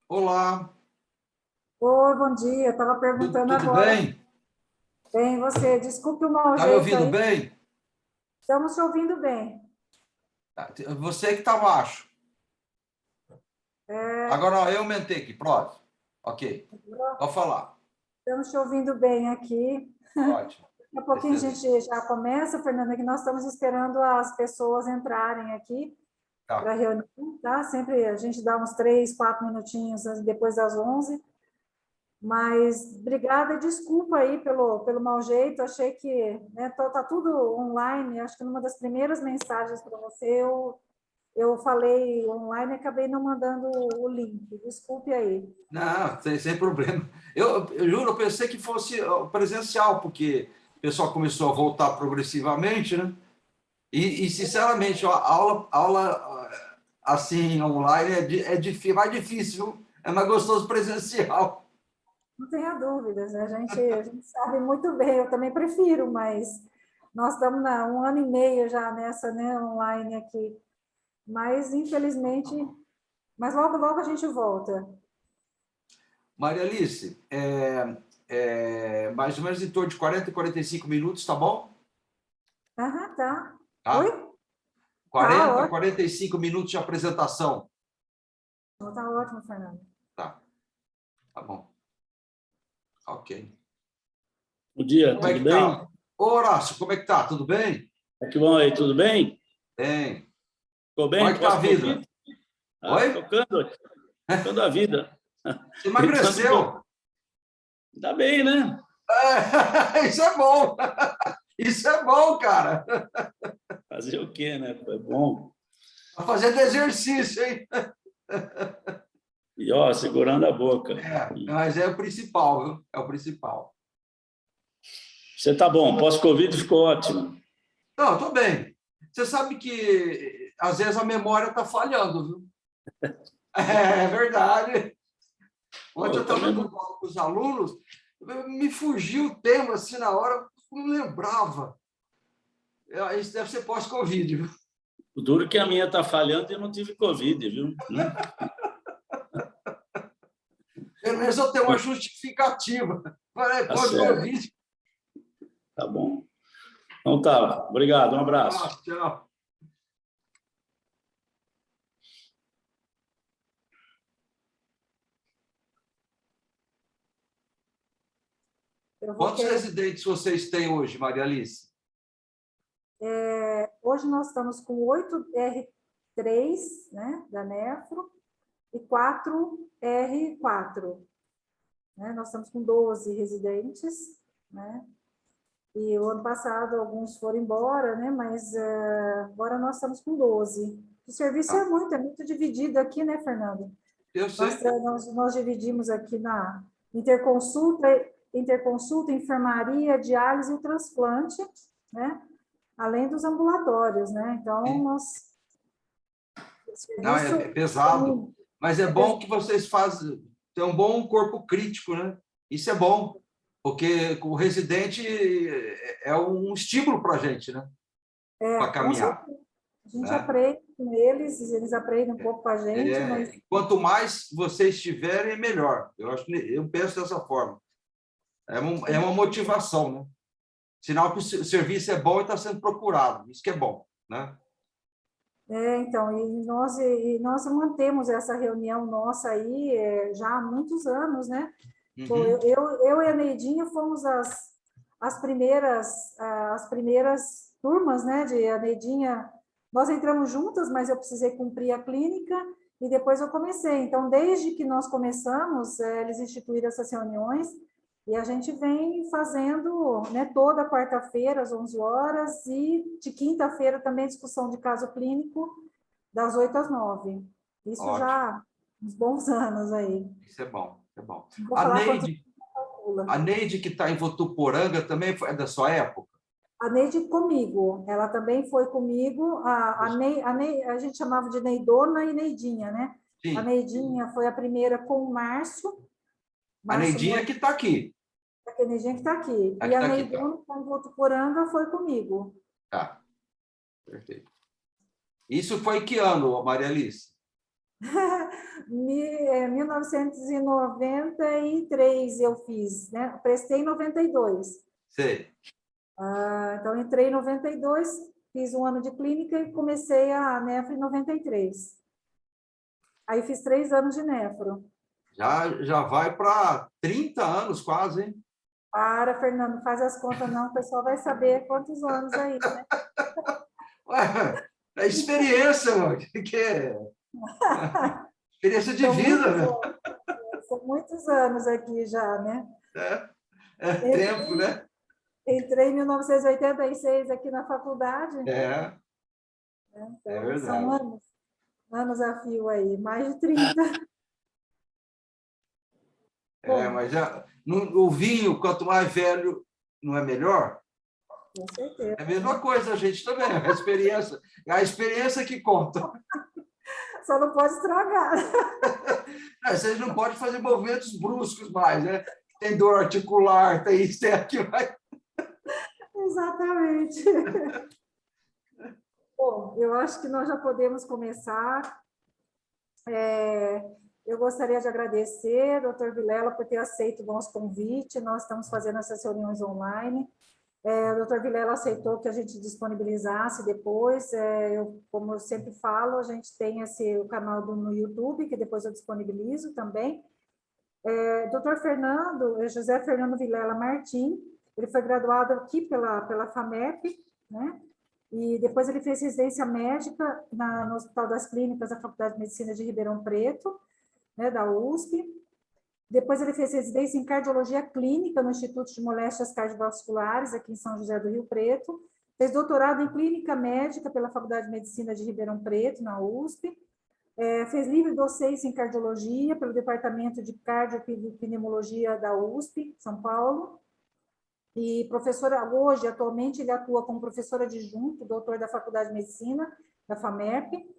Olá, Oi, bom dia. Estava perguntando tudo agora. bem? Bem, você, desculpe o mau Tá me jeito ouvindo aí. bem? Estamos te ouvindo bem. Você que tá baixo. Agora ó, eu aumentei aqui, pronto. Ok, pode falar. Estamos te ouvindo bem aqui. Ótimo, Daqui a pouquinho a excelente. gente já começa, Fernanda, que nós estamos esperando as pessoas entrarem aqui para a Tá. reunião, tá? Sempre a gente dá uns 3, 4 minutinhos depois das 11. Mas obrigada, desculpa aí pelo mau jeito. Achei que tá tudo online. Acho que numa das primeiras mensagens para você eu falei online e acabei não mandando o link. Desculpe aí. Não, sem problema. Eu juro, eu pensei que fosse presencial, porque o pessoal começou a voltar progressivamente, né? Sinceramente, ó, a aula assim, online mais difícil, viu? É mais gostoso presencial. Não tenha dúvidas, né? A gente sabe muito bem, eu também prefiro, mas nós estamos há 1 ano e meio já nessa, né, online aqui. Mas, infelizmente, mas logo, logo a gente volta. Maria Alice, mais ou menos em torno de 40 e 45 minutos, tá bom? Aham, tá. Oi? Tá? Tá 40 a ótimo, 45 minutos de apresentação. tá ótimo, Fernando. Tá, tá bom. Ok. Bom dia, Como é tudo que bem? tá? Ô, Horácio, como é que tá? Tudo bem? Que bom aí, tudo bem? Bem. Ficou Como é bem que tá a vida? pós-Covid? Oi? Tocando a vida. Você Tentando. emagreceu? Tá bem, né? Isso é bom. Isso é bom, cara. Fazer o quê, né? Foi bom. Tá fazendo exercício, hein? E, ó, segurando a boca. Mas é o principal, viu? É o principal. Você tá bom, pós-Covid ficou ótimo. Não, tô bem. Você sabe que às vezes a memória está falhando, viu? É verdade. Ontem Pô, eu eu estava também dando não... aula com os alunos, me fugiu o tema assim na hora, eu não lembrava. Isso deve ser pós-Covid, viu? O duro que a minha tá falhando e eu não tive Covid, viu? Pelo menos eu tenho uma justificativa. Falei, Tá certo, pós-Covid. tá bom. Então tá, obrigado, um abraço. Tchau. Eu vou Quantos querer. residentes vocês têm hoje, Maria Alice? Hoje nós estamos com 8R3, né, da Nefro, e 4R4, né? Nós estamos com 12 residentes, né? E o ano passado alguns foram embora, né? Mas agora nós estamos com 12. O serviço Tá. é muito dividido aqui, né, Fernando? Eu Nós, sei. nós dividimos aqui na interconsulta, enfermaria, diálise e transplante, né? Além dos ambulatórios, né? Então, o Não, serviço é pesado. Mas é é bom pesado. que vocês fazem, tem um bom corpo crítico, né? Isso é bom, porque o residente é um estímulo para a gente, né? Para Com caminhar, certeza. A gente né? aprende com eles aprendem um pouco com a gente, mas Quanto mais vocês tiverem, melhor. Eu penso dessa forma. É uma motivação, né? Sinal que o serviço é bom e está sendo procurado. Isso que é bom, né? então, e nós mantemos essa reunião nossa aí já há muitos anos, né? Pô, Uhum. eu e a Neidinha fomos as primeiras turmas, né? De a Neidinha, nós entramos juntas, mas eu precisei cumprir a clínica e depois eu comecei. Então, desde que nós começamos, eles instituíram essas reuniões e a gente vem fazendo, né, toda quarta-feira, às 11 horas, e de quinta-feira também discussão de caso clínico, das 8 às 9. Isso Ótimo. já há uns bons anos aí. Isso é bom. É bom. Não vou A falar quanto Neide, calcula. a Neide que está em Votuporanga também é da sua época? A Neide comigo, ela também foi comigo. A gente chamava de Neidona e Neidinha, né? A Sim. Neidinha foi a primeira com o A Márcio Neidinha que Moreira, está aqui. a Neidinha que está aqui. A E que a está aqui, tá. Neidona, com o Votuporanga, foi comigo. Tá, perfeito. Isso foi que ano, Maria Alice? 1993 eu fiz, né? Prestei em 92. Sei. Então, entrei em 92, fiz um ano de clínica e comecei a nefro em 93. Aí fiz 3 anos de nefro. Já vai para 30 anos quase, hein? Para, Fernando, faz as contas não, o pessoal vai saber quantos anos aí, né? Ué, é experiência, mano. Que é experiência de vida, né? São muitos anos aqui já, né? É tempo, né? Entrei em 1986 aqui na faculdade, É então são verdade. anos a fio aí, mais de 30. Bom, Mas o vinho, quanto mais velho, não é melhor? com certeza. É a mesma coisa, a gente também. A experiência que conta. Só não pode estragar. Vocês não podem fazer movimentos bruscos mais, né? Tem dor articular, tem isso, tem aquilo. Exatamente. Bom, eu acho que nós já podemos começar. Eu gostaria de agradecer, doutor Vilela, por ter aceito o nosso convite. Nós estamos fazendo essas reuniões online. O doutor Vilela aceitou que a gente disponibilizasse depois. Como eu sempre falo, a gente tem o canal no YouTube, que depois eu disponibilizo também. Doutor José Fernando Vilela Martim, ele foi graduado aqui pela FAMEP, né? E depois ele fez residência médica no Hospital das Clínicas da Faculdade de Medicina de Ribeirão Preto, né, da USP. Depois ele fez residência em cardiologia clínica no Instituto de Moléstias Cardiovasculares, aqui em São José do Rio Preto. Fez doutorado em clínica médica pela Faculdade de Medicina de Ribeirão Preto, na USP. Fez livre docência em cardiologia pelo Departamento de Cardiopneumologia da USP, São Paulo. E professora, hoje, atualmente, ele atua como professor adjunto, doutor da Faculdade de Medicina, da FAMEP.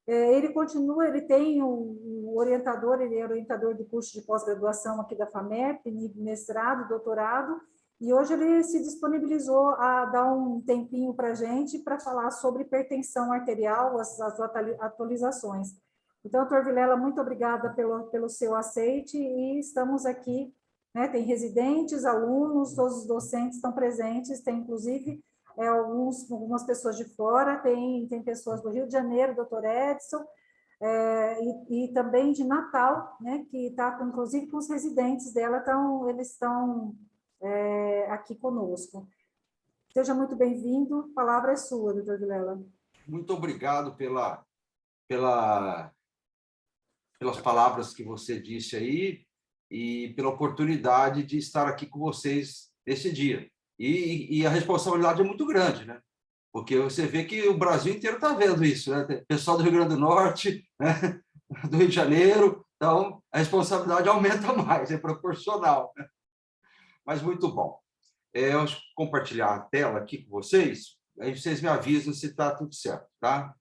Ele tem um orientador, ele é orientador do curso de pós-graduação aqui da FAMEP, mestrado, doutorado, e hoje ele se disponibilizou a dar um tempinho para a gente para falar sobre hipertensão arterial, as atualizações. Então, doutor Vilela, muito obrigada pelo seu aceite e estamos aqui, né, tem residentes, alunos, todos os docentes estão presentes, tem inclusive algumas pessoas de fora, tem pessoas do Rio de Janeiro, doutor Edson, e também de Natal, né, que está, inclusive, com os residentes dela, eles estão aqui conosco. Seja muito bem-vindo, a palavra é sua, doutor Vilela. Muito obrigado pelas palavras que você disse aí e pela oportunidade de estar aqui com vocês nesse dia. E a responsabilidade é muito grande, né? Porque você vê que o Brasil inteiro está vendo isso, né? Tem pessoal do Rio Grande do Norte, né? Do Rio de Janeiro, então a responsabilidade aumenta mais, é proporcional, né? Mas muito bom. Eu vou compartilhar a tela aqui com vocês, aí vocês me avisam se está tudo certo, tá?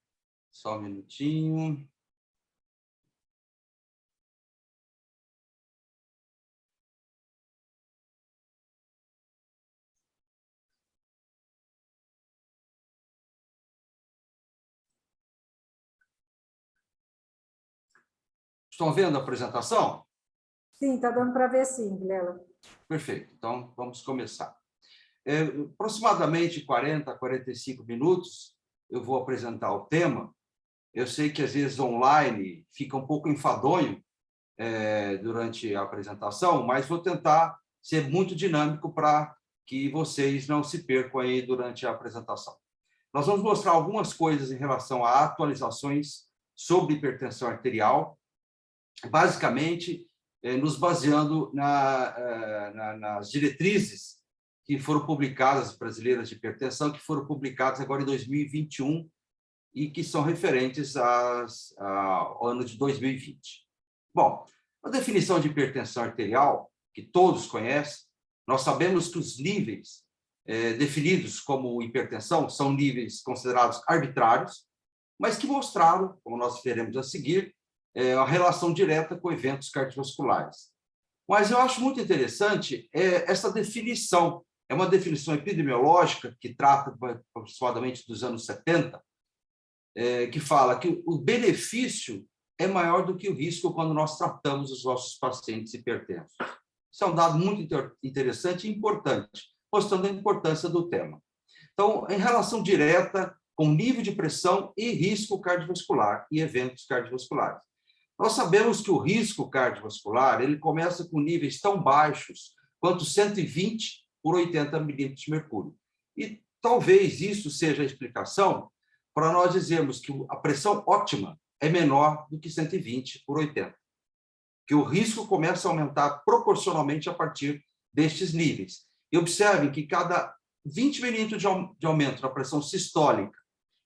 Só um minutinho. Estão vendo a apresentação? Sim, está dando para ver sim, Vilela. Perfeito, então vamos começar. Aproximadamente 40, 45 minutos, eu vou apresentar o tema. Eu sei que, às vezes, online fica um pouco enfadonho durante a apresentação, mas vou tentar ser muito dinâmico para que vocês não se percam aí durante a apresentação. Nós vamos mostrar algumas coisas em relação a atualizações sobre hipertensão arterial, basicamente nos baseando nas diretrizes que foram publicadas, brasileiras de hipertensão, que foram publicadas agora em 2021 e que são referentes ao ano de 2020. Bom, a definição de hipertensão arterial, que todos conhecem, nós sabemos que os níveis definidos como hipertensão são níveis considerados arbitrários, mas que mostraram, como nós veremos a seguir, a relação direta com eventos cardiovasculares. Mas eu acho muito interessante essa definição. É uma definição epidemiológica que trata aproximadamente dos anos 70, que fala que o benefício é maior do que o risco quando nós tratamos os nossos pacientes hipertensos. Isso é um dado muito interessante e importante, mostrando a importância do tema. Então, em relação direta com nível de pressão e risco cardiovascular e eventos cardiovasculares. Nós sabemos que o risco cardiovascular ele começa com níveis tão baixos quanto 120 por 80 milímetros de mercúrio. E talvez isso seja a explicação para nós dizermos que a pressão ótima é menor do que 120 por 80. Que o risco começa a aumentar proporcionalmente a partir destes níveis. E observem que cada 20 milímetros de aumento na pressão sistólica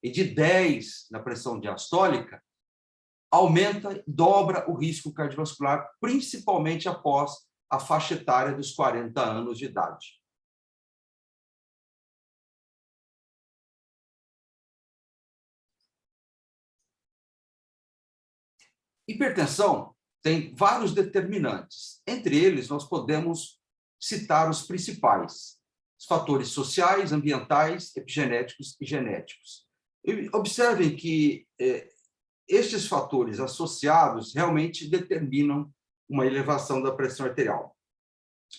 e de 10 na pressão diastólica, aumenta, dobra o risco cardiovascular, principalmente após a faixa etária dos 40 anos de idade. Hipertensão tem vários determinantes. Entre eles, nós podemos citar os principais: os fatores sociais, ambientais, epigenéticos e genéticos. E observem que estes fatores associados realmente determinam uma elevação da pressão arterial.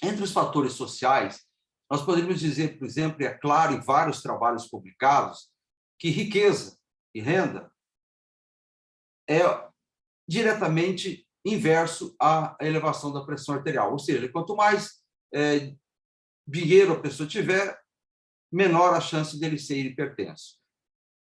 Entre os fatores sociais, nós poderíamos dizer, por exemplo, e é claro em vários trabalhos publicados, que riqueza e renda é diretamente inverso à elevação da pressão arterial. Ou seja, quanto mais dinheiro a pessoa tiver, menor a chance dele ser hipertenso.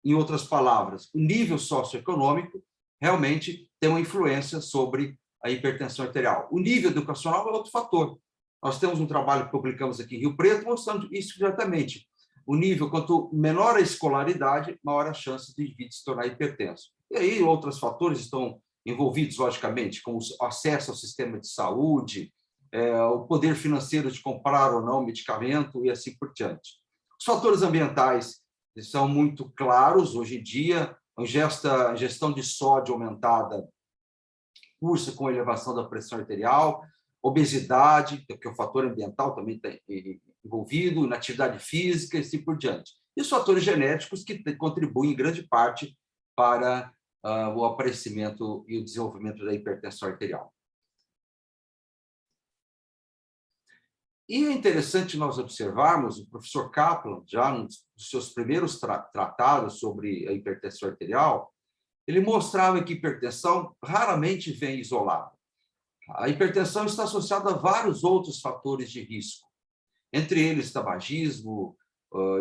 Em outras palavras, o nível socioeconômico realmente tem uma influência sobre a hipertensão arterial. O nível educacional é outro fator. Nós temos um trabalho que publicamos aqui em Rio Preto mostrando isso diretamente. O nível, quanto menor a escolaridade, maior a chance do indivíduo se tornar hipertenso. E aí outros fatores estão envolvidos, logicamente, como o acesso ao sistema de saúde, o poder financeiro de comprar ou não medicamento e assim por diante. Os fatores ambientais são muito claros hoje em dia. A ingestão de sódio aumentada cursa com elevação da pressão arterial, obesidade, que é o fator ambiental também está envolvido, inatividade física e assim por diante. E os fatores genéticos que contribuem em grande parte para o aparecimento e o desenvolvimento da hipertensão arterial. E é interessante nós observarmos, o professor Kaplan, já nos seus primeiros tratados sobre a hipertensão arterial, ele mostrava que a hipertensão raramente vem isolada. A hipertensão está associada a vários outros fatores de risco, entre eles tabagismo,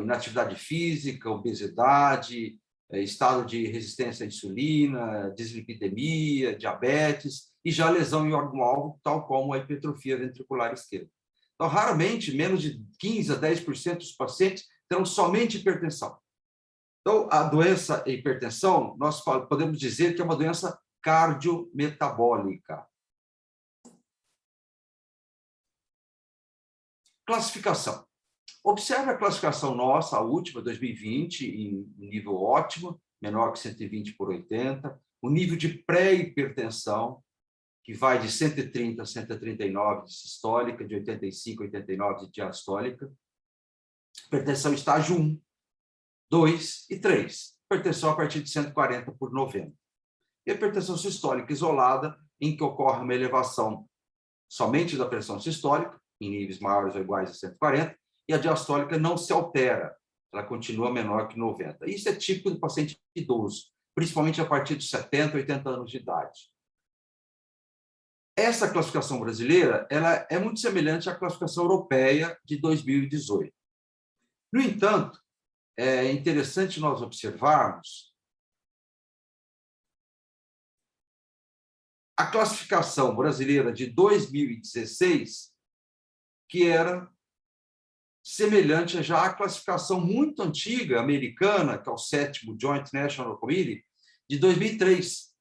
inatividade física, obesidade, estado de resistência à insulina, dislipidemia, diabetes e já lesão em órgão-alvo, tal como a hipertrofia ventricular esquerda. Então, raramente, menos de 15% a 10% dos pacientes terão somente hipertensão. Então, a doença hipertensão, nós podemos dizer que é uma doença cardiometabólica. Classificação. Observe a classificação nossa, a última, 2020, em nível ótimo, menor que 120 por 80, o nível de pré-hipertensão, que vai de 130 a 139 de sistólica, de 85 a 89 de diastólica. Hipertensão estágio 1, 2 e 3. Hipertensão a partir de 140 por 90. E a hipertensão sistólica isolada, em que ocorre uma elevação somente da pressão sistólica, em níveis maiores ou iguais a 140, e a diastólica não se altera, ela continua menor que 90. Isso é típico do paciente idoso, principalmente a partir de 70, 80 anos de idade. Essa classificação brasileira ela é muito semelhante à classificação europeia de 2018. No entanto, é interessante nós observarmos a classificação brasileira de 2016, que era semelhante já à classificação muito antiga americana, que é o 7º Joint National Committee, de 2003.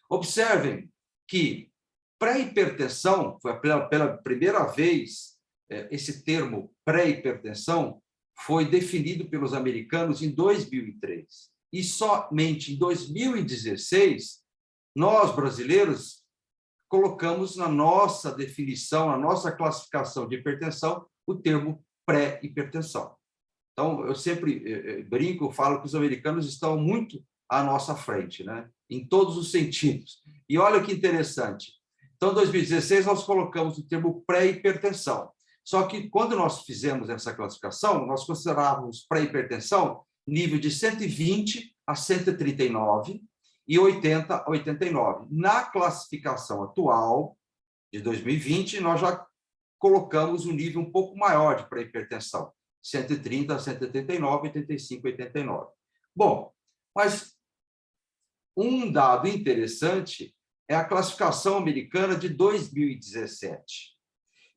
Observem que pré-hipertensão, foi pela primeira vez, esse termo pré-hipertensão foi definido pelos americanos em 2003. E somente em 2016, nós, brasileiros, colocamos na nossa definição, na nossa classificação de hipertensão, o termo pré-hipertensão. Então, eu sempre brinco, falo que os americanos estão muito à nossa frente, né? Em todos os sentidos. E olha que interessante. Então, em 2016, nós colocamos o termo pré-hipertensão. Só que, quando nós fizemos essa classificação, nós considerávamos pré-hipertensão nível de 120 a 139 e 80 a 89. Na classificação atual, de 2020, nós já colocamos um nível um pouco maior de pré-hipertensão, 130 a 189, 85 a 89. Bom, mas um dado interessante é a classificação americana de 2017.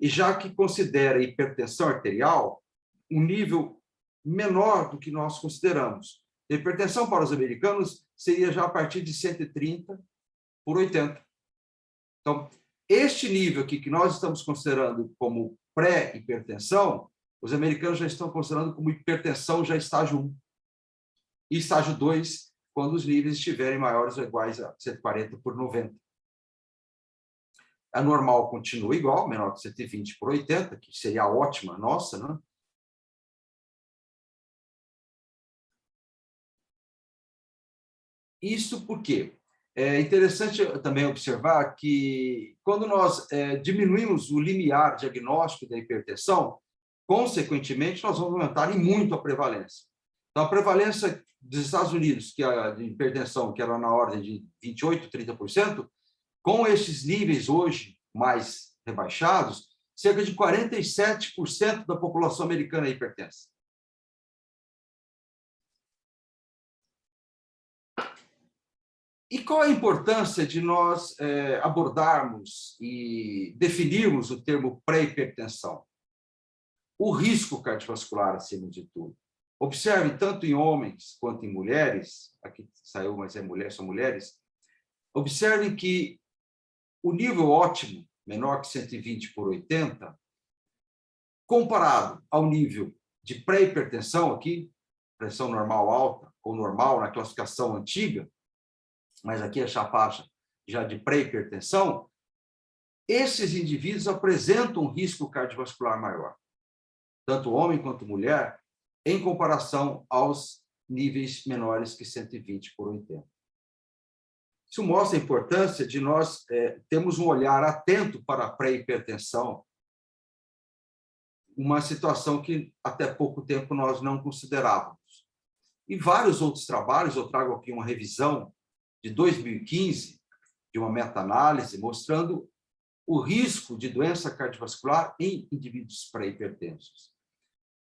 E já que considera hipertensão arterial um nível menor do que nós consideramos. A hipertensão para os americanos seria já a partir de 130 por 80. Então, este nível aqui que nós estamos considerando como pré-hipertensão, os americanos já estão considerando como hipertensão já estágio 1. E estágio 2, quando os níveis estiverem maiores ou iguais a 140 por 90. A normal continua igual, menor que 120 por 80, que seria a ótima nossa, né? Isso por quê? É interessante também observar que, quando nós diminuímos o limiar diagnóstico da hipertensão, consequentemente, nós vamos aumentar em muito a prevalência. Então, a prevalência dos Estados Unidos, que a de hipertensão, que era na ordem de 28%, 30%, com esses níveis hoje mais rebaixados, cerca de 47% da população americana é hipertensa. E qual a importância de nós abordarmos e definirmos o termo pré-hipertensão? O risco cardiovascular, acima de tudo. Observe, tanto em homens quanto em mulheres, aqui saiu, mas é mulher, são mulheres, observe que o nível ótimo, menor que 120 por 80, comparado ao nível de pré-hipertensão aqui, pressão normal alta ou normal na classificação antiga, mas aqui é a faixa já de pré-hipertensão, esses indivíduos apresentam um risco cardiovascular maior, tanto homem quanto mulher, em comparação aos níveis menores que 120 por 80. Isso mostra a importância de nós termos um olhar atento para a pré-hipertensão, uma situação que até pouco tempo nós não considerávamos. E vários outros trabalhos, eu trago aqui uma revisão de 2015, de uma meta-análise, mostrando o risco de doença cardiovascular em indivíduos pré-hipertensos.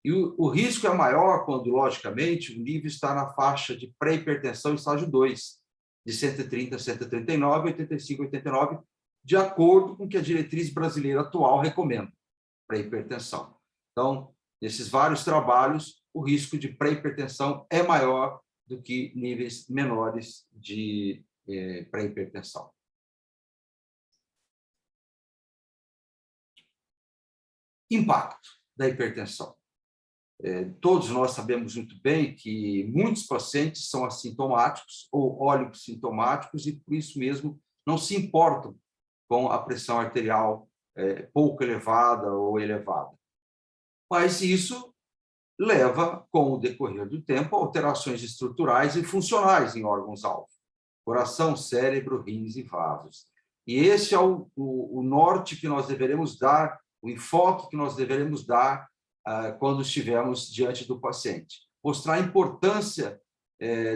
E o risco é maior quando, logicamente, o nível está na faixa de pré-hipertensão estágio 2, de 130 a 139, 85 a 89, de acordo com o que a diretriz brasileira atual recomenda para a hipertensão. Então, nesses vários trabalhos, o risco de pré-hipertensão é maior do que níveis menores de pré-hipertensão. Impacto da hipertensão. Todos nós sabemos muito bem que muitos pacientes são assintomáticos ou oligossintomáticos e, por isso mesmo, não se importam com a pressão arterial pouco elevada ou elevada. Mas isso leva, com o decorrer do tempo, a alterações estruturais e funcionais em órgãos-alvo: coração, cérebro, rins e vasos. E esse é o norte que nós deveremos dar, o enfoque que nós deveremos dar quando estivermos diante do paciente. Mostrar a importância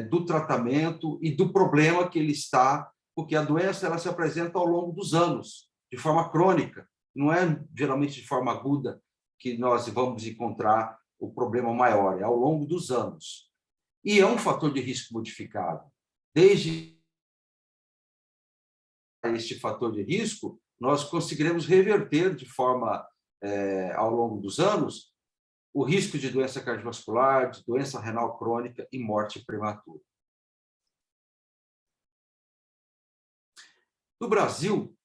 do tratamento e do problema que ele está, porque a doença ela se apresenta ao longo dos anos, de forma crônica, não é geralmente de forma aguda que nós vamos encontrar o problema maior, é ao longo dos anos. E é um fator de risco modificado. Desde este fator de risco, nós conseguiremos reverter de forma, ao longo dos anos, o risco de doença cardiovascular, de doença renal crônica e morte prematura. No Brasil,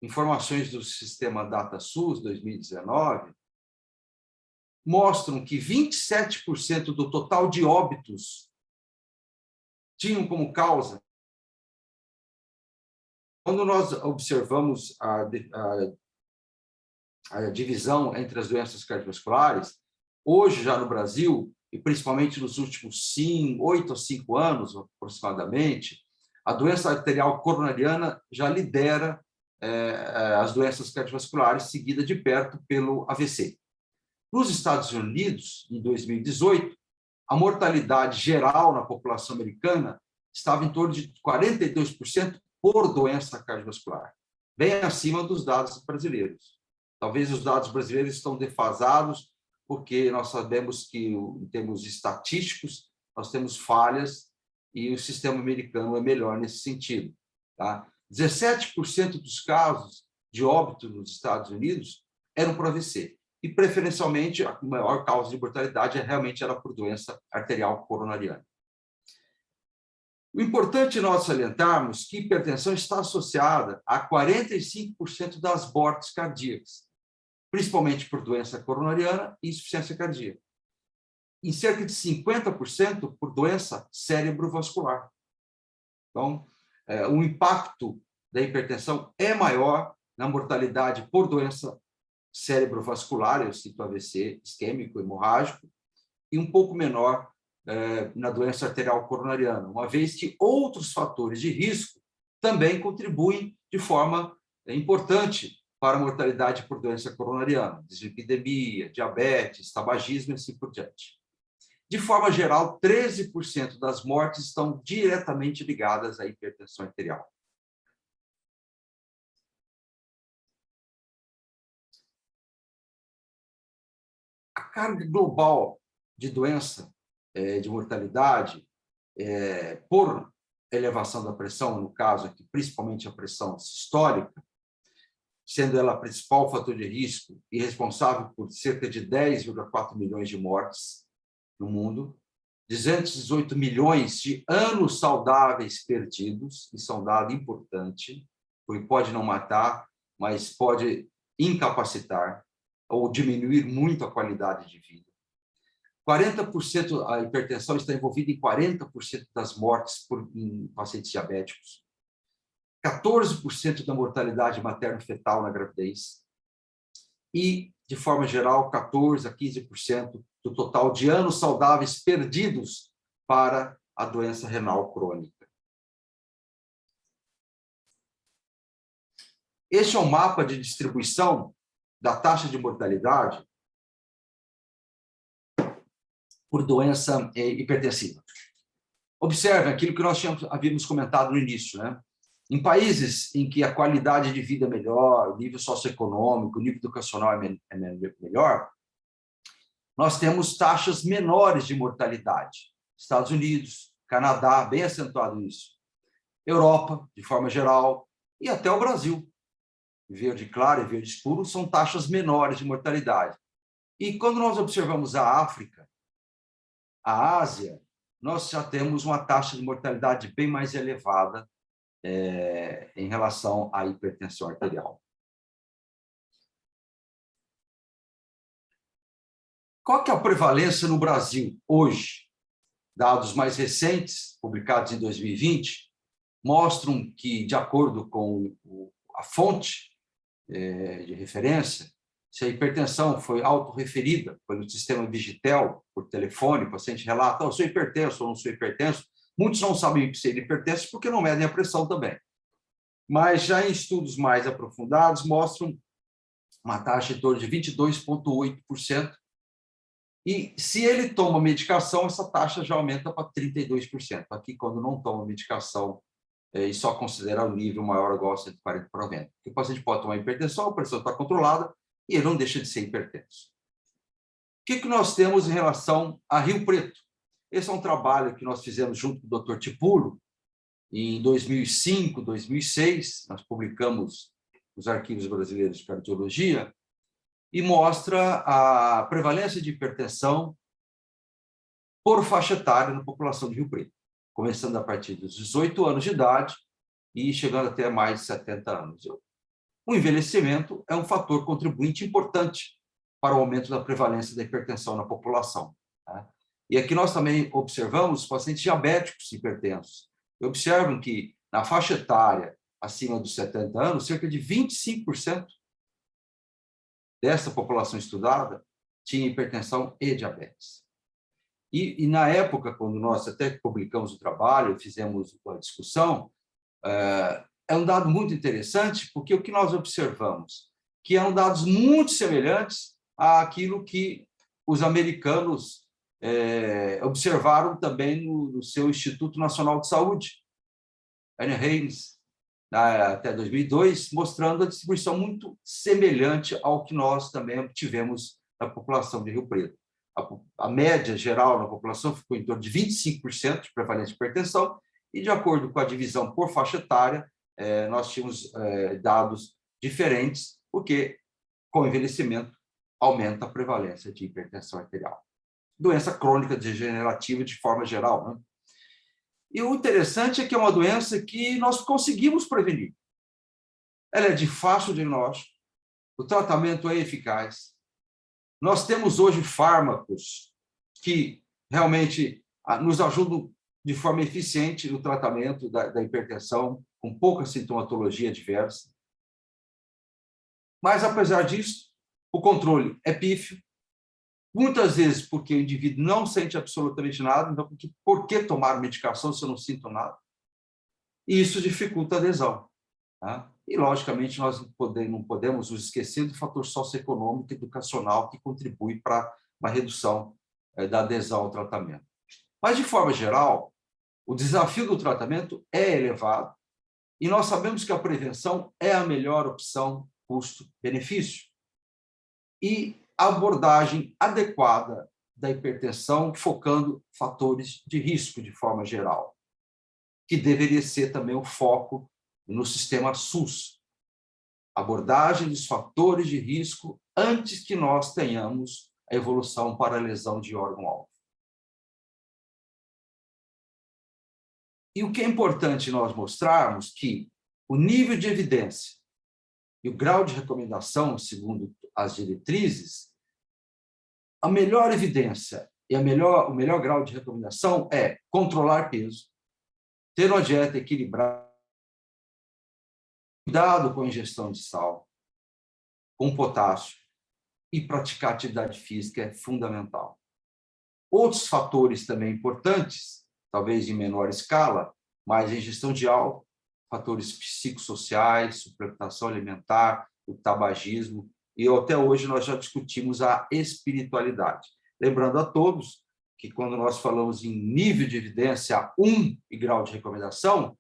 informações do sistema DataSUS 2019 mostram que 27% do total de óbitos tinham como causa. Quando nós observamos a divisão entre as doenças cardiovasculares, hoje, já no Brasil, e principalmente nos últimos 8 a 5 anos, aproximadamente, a doença arterial coronariana já lidera as doenças cardiovasculares, seguida de perto pelo AVC. Nos Estados Unidos, em 2018, a mortalidade geral na população americana estava em torno de 42% por doença cardiovascular, bem acima dos dados brasileiros. Talvez os dados brasileiros estão defasados, porque nós sabemos que, em termos estatísticos, nós temos falhas e o sistema americano é melhor nesse sentido. Tá? 17% dos casos de óbito nos Estados Unidos eram por AVC. E, preferencialmente, a maior causa de mortalidade realmente era por doença arterial coronariana. O importante é nós salientarmos que hipertensão está associada a 45% das mortes cardíacas, principalmente por doença coronariana e insuficiência cardíaca. Em cerca de 50% por doença cerebrovascular. Então, o impacto da hipertensão é maior na mortalidade por doença cerebrovascular, eu cito AVC isquêmico, hemorrágico, e um pouco menor na doença arterial coronariana, uma vez que outros fatores de risco também contribuem de forma importante para a mortalidade por doença coronariana, dislipidemia, diabetes, tabagismo e assim por diante. De forma geral, 13% das mortes estão diretamente ligadas à hipertensão arterial. A carga global de doença, de mortalidade, por elevação da pressão, no caso aqui, principalmente a pressão sistólica, sendo ela o principal fator de risco e responsável por cerca de 10,4 milhões de mortes no mundo, 218 milhões de anos saudáveis perdidos, isso é um dado importante, porque pode não matar, mas pode incapacitar ou diminuir muito a qualidade de vida. 40%, a hipertensão está envolvida em 40% das mortes em pacientes diabéticos, 14% da mortalidade materno-fetal na gravidez e, de forma geral, 14% a 15% do total de anos saudáveis perdidos para a doença renal crônica. Este é um mapa de distribuição da taxa de mortalidade por doença hipertensiva. Observe aquilo que nós havíamos comentado no início, né? Em países em que a qualidade de vida é melhor, o nível socioeconômico, o nível educacional é melhor, nós temos taxas menores de mortalidade. Estados Unidos, Canadá, bem acentuado isso. Europa, de forma geral, e até o Brasil. Verde claro e verde escuro são taxas menores de mortalidade. E quando nós observamos a África, a Ásia, nós já temos uma taxa de mortalidade bem mais elevada em relação à hipertensão arterial. Qual que é a prevalência no Brasil hoje? Dados mais recentes, publicados em 2020, mostram que, de acordo com a fonte de referência, se a hipertensão foi autorreferida pelo sistema Vigitel, por telefone, o paciente relata, eu sou hipertenso ou não sou hipertenso, muitos não sabem ser hipertensos porque não medem a pressão também. Mas já em estudos mais aprofundados mostram uma taxa em torno de 22,8%, e se ele toma medicação, essa taxa já aumenta para 32%. Aqui, quando não toma medicação, e só considera o nível maior ou igual a 140/90. Porque o paciente pode tomar hipertensão, a pressão está controlada, e ele não deixa de ser hipertenso. O que nós temos em relação a Rio Preto? Esse é um trabalho que nós fizemos junto com o Dr. Tipulo, em 2005, 2006, nós publicamos nos Arquivos Brasileiros de Cardiologia, e mostra a prevalência de hipertensão por faixa etária na população de Rio Preto, começando a partir dos 18 anos de idade e chegando até mais de 70 anos. O envelhecimento é um fator contribuinte importante para o aumento da prevalência da hipertensão na população. Tá? E aqui nós também observamos pacientes diabéticos hipertensos. Observam que na faixa etária acima dos 70 anos, cerca de 25% dessa população estudada tinha hipertensão e diabetes. E na época, quando nós até publicamos o trabalho, fizemos a discussão, é um dado muito interessante, porque o que nós observamos? Que eram dados muito semelhantes àquilo que os americanos observaram também no seu Instituto Nacional de Saúde, NIH, até 2002, mostrando a distribuição muito semelhante ao que nós também tivemos na população de Rio Preto. A média geral na população ficou em torno de 25% de prevalência de hipertensão, e, de acordo com a divisão por faixa etária, nós tínhamos dados diferentes, porque, com o envelhecimento, aumenta a prevalência de hipertensão arterial. Doença crônica degenerativa de forma geral, né? E o interessante é que é uma doença que nós conseguimos prevenir. Ela é de fácil diagnóstico, o tratamento é eficaz. Nós temos hoje fármacos que realmente nos ajudam de forma eficiente no tratamento da hipertensão, com pouca sintomatologia adversa. Mas, apesar disso, o controle é pífio, muitas vezes porque o indivíduo não sente absolutamente nada, então por que tomar medicação se eu não sinto nada? E isso dificulta a adesão. Tá? E, logicamente, nós não podemos nos esquecer do fator socioeconômico e educacional que contribui para uma redução da adesão ao tratamento. Mas, de forma geral, o desafio do tratamento é elevado e nós sabemos que a prevenção é a melhor opção custo-benefício. E a abordagem adequada da hipertensão, focando fatores de risco de forma geral, que deveria ser também o foco no sistema SUS. Abordagem dos fatores de risco antes que nós tenhamos a evolução para a lesão de órgão-alvo. E o que é importante nós mostrarmos que o nível de evidência e o grau de recomendação, segundo as diretrizes, a melhor evidência e o melhor grau de recomendação é controlar peso, ter uma dieta equilibrada, cuidado com a ingestão de sal, com potássio, e praticar atividade física é fundamental. Outros fatores também importantes, talvez em menor escala, mas a ingestão de álcool, fatores psicossociais, suplementação alimentar, o tabagismo, e até hoje nós já discutimos a espiritualidade. Lembrando a todos que quando nós falamos em nível de evidência 1 e grau de recomendação,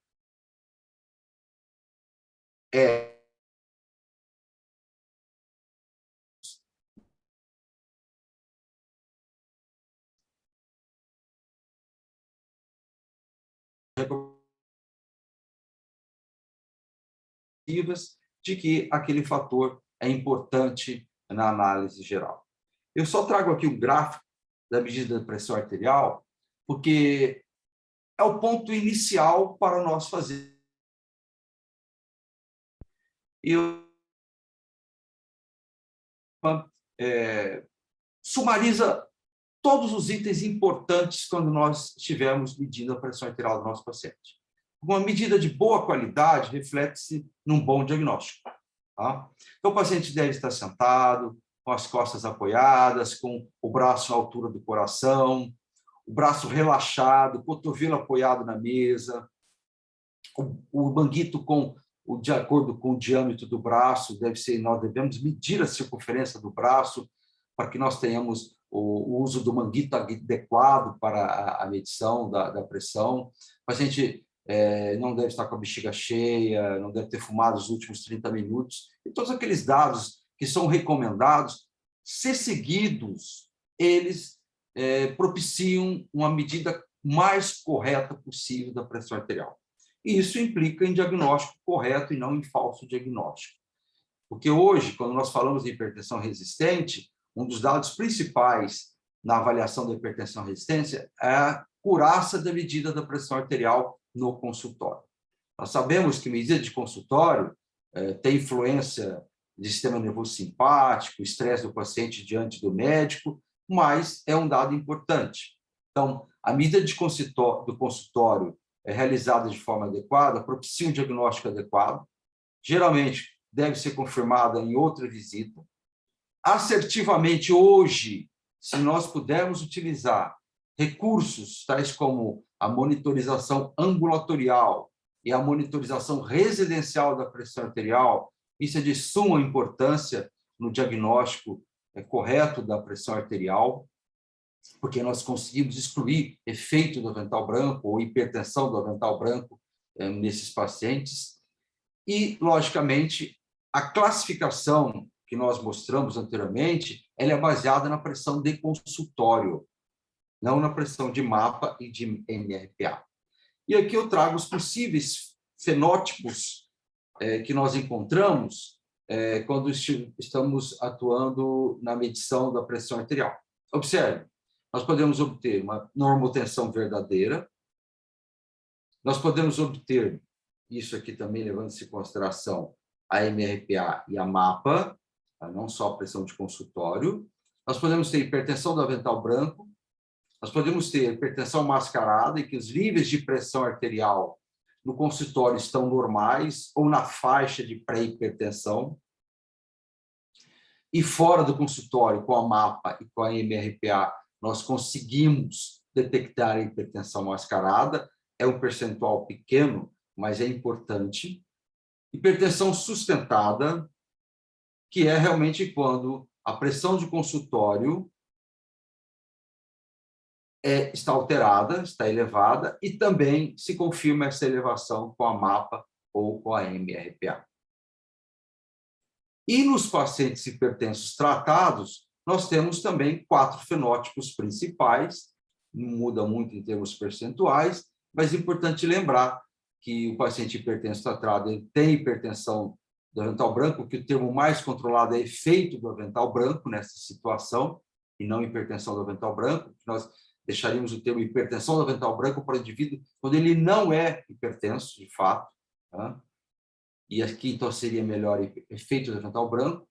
de que aquele fator é importante na análise geral. Eu só trago aqui um gráfico da medida da pressão arterial, porque é o ponto inicial para nós fazer. Sumariza todos os itens importantes quando nós estivermos medindo a pressão arterial do nosso paciente. Uma medida de boa qualidade reflete-se num bom diagnóstico. Tá? Então, o paciente deve estar sentado, com as costas apoiadas, com o braço à altura do coração, o braço relaxado, o cotovelo apoiado na mesa, o manguito de acordo com o diâmetro do braço, nós devemos medir a circunferência do braço para que nós tenhamos o uso do manguito adequado para a medição da pressão. O paciente não deve estar com a bexiga cheia, não deve ter fumado os últimos 30 minutos, e todos aqueles dados que são recomendados, se seguidos, eles propiciam uma medida mais correta possível da pressão arterial. E isso implica em diagnóstico correto e não em falso diagnóstico. Porque hoje, quando nós falamos de hipertensão resistente, um dos dados principais na avaliação da hipertensão resistente é a acurácia da medida da pressão arterial no consultório. Nós sabemos que medida de consultório tem influência do sistema nervoso simpático, estresse do paciente diante do médico, mas é um dado importante. Então, a medida do consultório realizada de forma adequada propicia um diagnóstico adequado, geralmente deve ser confirmada em outra visita. Assertivamente, hoje, se nós pudermos utilizar recursos, tais como a monitorização ambulatorial e a monitorização residencial da pressão arterial, isso é de suma importância no diagnóstico correto da pressão arterial, porque nós conseguimos excluir efeito do avental branco ou hipertensão do avental branco nesses pacientes. E, logicamente, a classificação que nós mostramos anteriormente, ela é baseada na pressão de consultório, não na pressão de mapa e de MRPA. E aqui eu trago os possíveis fenótipos que nós encontramos quando estamos atuando na medição da pressão arterial. Observe, nós podemos obter uma normotensão verdadeira, nós podemos obter, isso aqui também levando-se em consideração a MRPA e a MAPA, não só a pressão de consultório, nós podemos ter hipertensão do avental branco, nós podemos ter hipertensão mascarada, em que os níveis de pressão arterial no consultório estão normais ou na faixa de pré-hipertensão, e fora do consultório, com a MAPA e com a MRPA, nós conseguimos detectar a hipertensão mascarada, é um percentual pequeno, mas é importante. Hipertensão sustentada, que é realmente quando a pressão de consultório está alterada, está elevada, e também se confirma essa elevação com a MAPA ou com a MRPA. E nos pacientes hipertensos tratados, nós temos também 4 fenótipos principais, não muda muito em termos percentuais, mas é importante lembrar que o paciente hipertenso tratado ele tem hipertensão do avental branco, que o termo mais controlado é efeito do avental branco nessa situação, e não hipertensão do avental branco, nós deixaríamos o termo hipertensão do avental branco para o indivíduo quando ele não é hipertenso, de fato, tá? E aqui, então, seria melhor efeito do avental branco.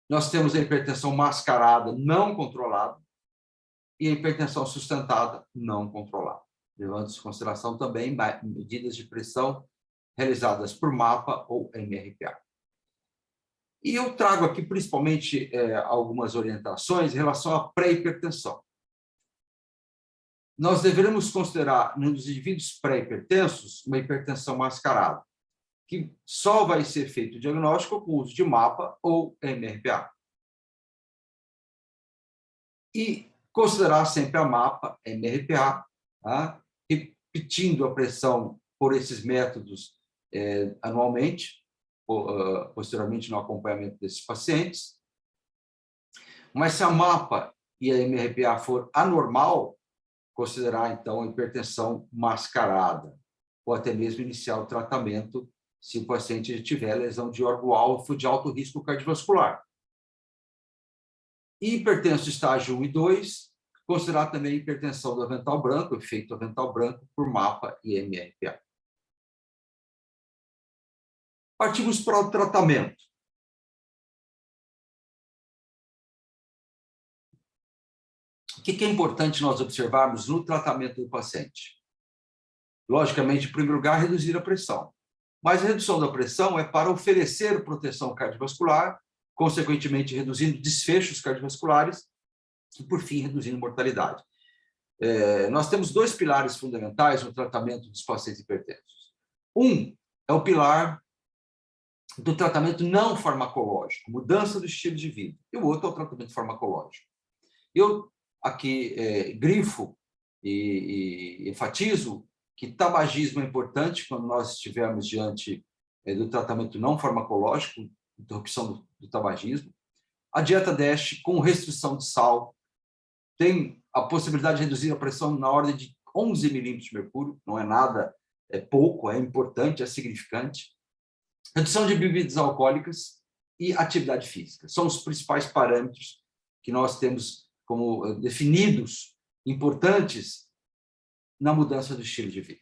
Nós temos a hipertensão mascarada não controlada e a hipertensão sustentada não controlada, levando-se em consideração também medidas de pressão realizadas por MAPA ou MRPA. E eu trago aqui, principalmente, algumas orientações em relação à pré-hipertensão. Nós deveremos considerar, nos indivíduos pré-hipertensos, uma hipertensão mascarada, que só vai ser feito o diagnóstico com o uso de MAPA ou MRPA. E considerar sempre a MAPA, MRPA, tá? Repetindo a pressão por esses métodos anualmente, posteriormente no acompanhamento desses pacientes. Mas se a MAPA e a MRPA for anormal, considerar, então, a hipertensão mascarada, ou até mesmo iniciar o tratamento se o paciente tiver lesão de órgão-alvo de alto risco cardiovascular. E hipertenso estágio 1 e 2, considerar também a hipertensão do avental branco, efeito avental branco, por MAPA e MRPA. Partimos para o tratamento. O que é importante nós observarmos no tratamento do paciente? Logicamente, em primeiro lugar, reduzir a pressão. Mas a redução da pressão é para oferecer proteção cardiovascular, consequentemente reduzindo desfechos cardiovasculares e, por fim, reduzindo mortalidade. Nós temos 2 pilares fundamentais no tratamento dos pacientes hipertensos. Um é o pilar do tratamento não farmacológico, mudança do estilo de vida, e o outro é o tratamento farmacológico. Eu aqui grifo e enfatizo que tabagismo é importante quando nós estivermos diante do tratamento não farmacológico, interrupção do tabagismo. A dieta DASH com restrição de sal tem a possibilidade de reduzir a pressão na ordem de 11 milímetros de mercúrio, não é nada, é pouco, é importante, é significante. Redução de bebidas alcoólicas e atividade física. São os principais parâmetros que nós temos como definidos, importantes, na mudança do estilo de vida.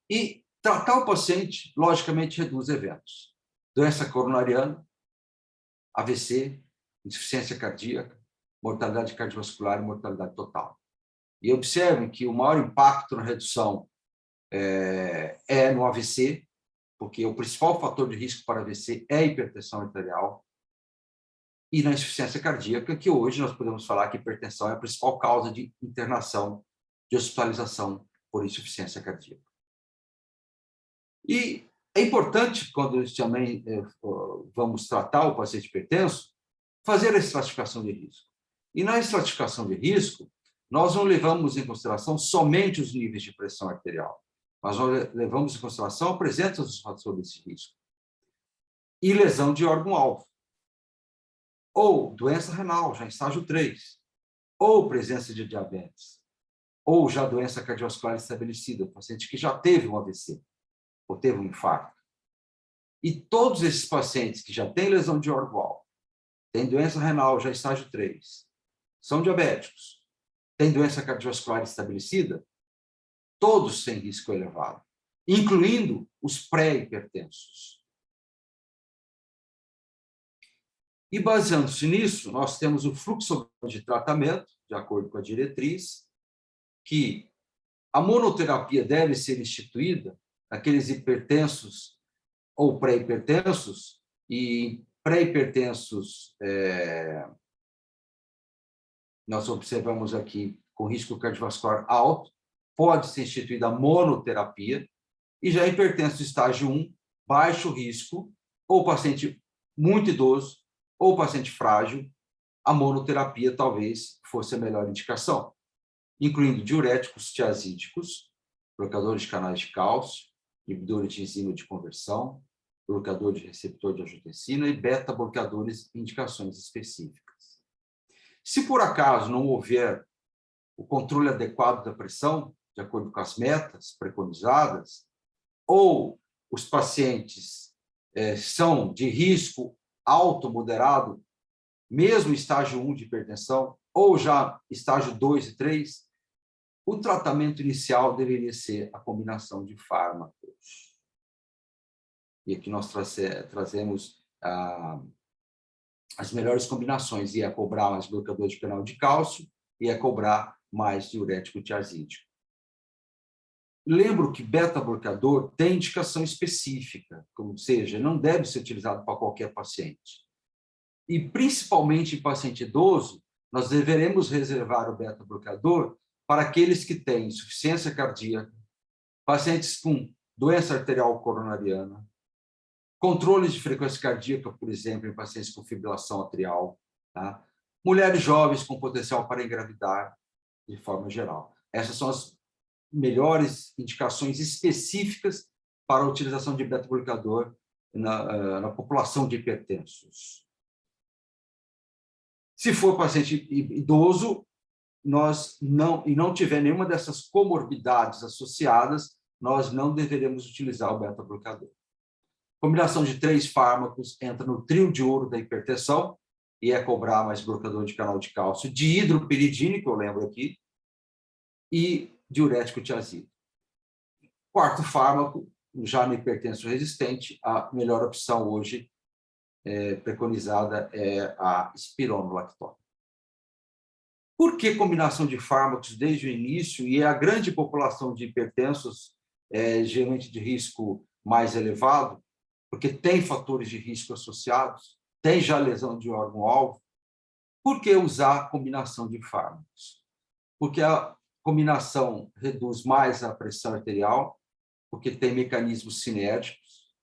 E tratar o paciente, logicamente, reduz eventos. Doença coronariana, AVC, insuficiência cardíaca, mortalidade cardiovascular e mortalidade total. E observem que o maior impacto na redução é no AVC, porque o principal fator de risco para AVC é a hipertensão arterial. e na insuficiência cardíaca, que hoje nós podemos falar que hipertensão é a principal causa de internação, de hospitalização por insuficiência cardíaca. E é importante, quando também vamos tratar o paciente hipertenso, fazer a estratificação de risco. E na estratificação de risco, nós não levamos em consideração somente os níveis de pressão arterial, mas nós levamos em consideração a presença dos fatores de risco. E lesão de órgão-alvo, ou doença renal, já em estágio 3, ou presença de diabetes, ou já doença cardiovascular estabelecida, paciente que já teve um AVC, ou teve um infarto. E todos esses pacientes que já têm lesão de órgão-alvo, têm doença renal já em estágio 3, são diabéticos, têm doença cardiovascular estabelecida, todos têm risco elevado, incluindo os pré-hipertensos. E, baseando-se nisso, nós temos o fluxo de tratamento, de acordo com a diretriz, que a monoterapia deve ser instituída naqueles hipertensos ou pré-hipertensos, e pré-hipertensos, nós observamos aqui com risco cardiovascular alto, pode ser instituída a monoterapia, e já hipertenso estágio 1, baixo risco, ou paciente muito idoso, ou paciente frágil, a monoterapia talvez fosse a melhor indicação, incluindo diuréticos tiazídicos, bloqueadores de canais de cálcio, inibidores de enzima de conversão, bloqueador de receptor de angiotensina e beta-bloqueadores em indicações específicas. Se por acaso não houver o controle adequado da pressão, de acordo com as metas preconizadas, ou os pacientes são de risco alto, moderado, mesmo estágio 1 de hipertensão, ou já estágio 2 e 3, o tratamento inicial deveria ser a combinação de fármacos. E aqui nós trazemos as melhores combinações, ia cobrar mais bloqueador de canal de cálcio, ia cobrar mais diurético tiazídico. Lembro que beta-bloqueador tem indicação específica, ou seja, não deve ser utilizado para qualquer paciente. E, principalmente em paciente idoso, nós deveremos reservar o beta-bloqueador para aqueles que têm insuficiência cardíaca, pacientes com doença arterial coronariana, controles de frequência cardíaca, por exemplo, em pacientes com fibrilação atrial, tá? Mulheres jovens com potencial para engravidar, de forma geral. Essas são as melhores indicações específicas para a utilização de beta-bloqueador na população de hipertensos. Se for paciente idoso, e não tiver nenhuma dessas comorbidades associadas, nós não deveremos utilizar o beta-bloqueador. Combinação de 3 fármacos entra no trio de ouro da hipertensão, e é cobrar mais bloqueador de canal de cálcio, dihidropiridina, que eu lembro aqui, e diurético tiazídico. 4º fármaco, já no hipertenso resistente, a melhor opção hoje preconizada é a espironolactona. Por que combinação de fármacos desde o início? E a grande população de hipertensos, geralmente de risco mais elevado, porque tem fatores de risco associados, tem já lesão de órgão-alvo. Por que usar combinação de fármacos? Porque a combinação reduz mais a pressão arterial, porque tem mecanismos cinéticos.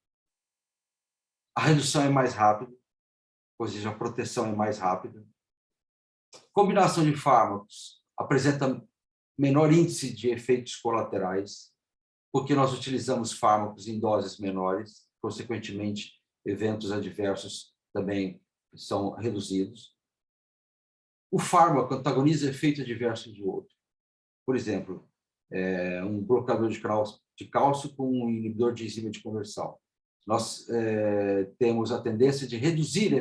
A redução é mais rápida, ou seja, a proteção é mais rápida. Combinação de fármacos apresenta menor índice de efeitos colaterais, porque nós utilizamos fármacos em doses menores, consequentemente, eventos adversos também são reduzidos. O fármaco antagoniza efeito adverso de outro. Por exemplo, um bloqueador de cálcio com um inibidor de enzima de conversão. Nós temos a tendência de reduzir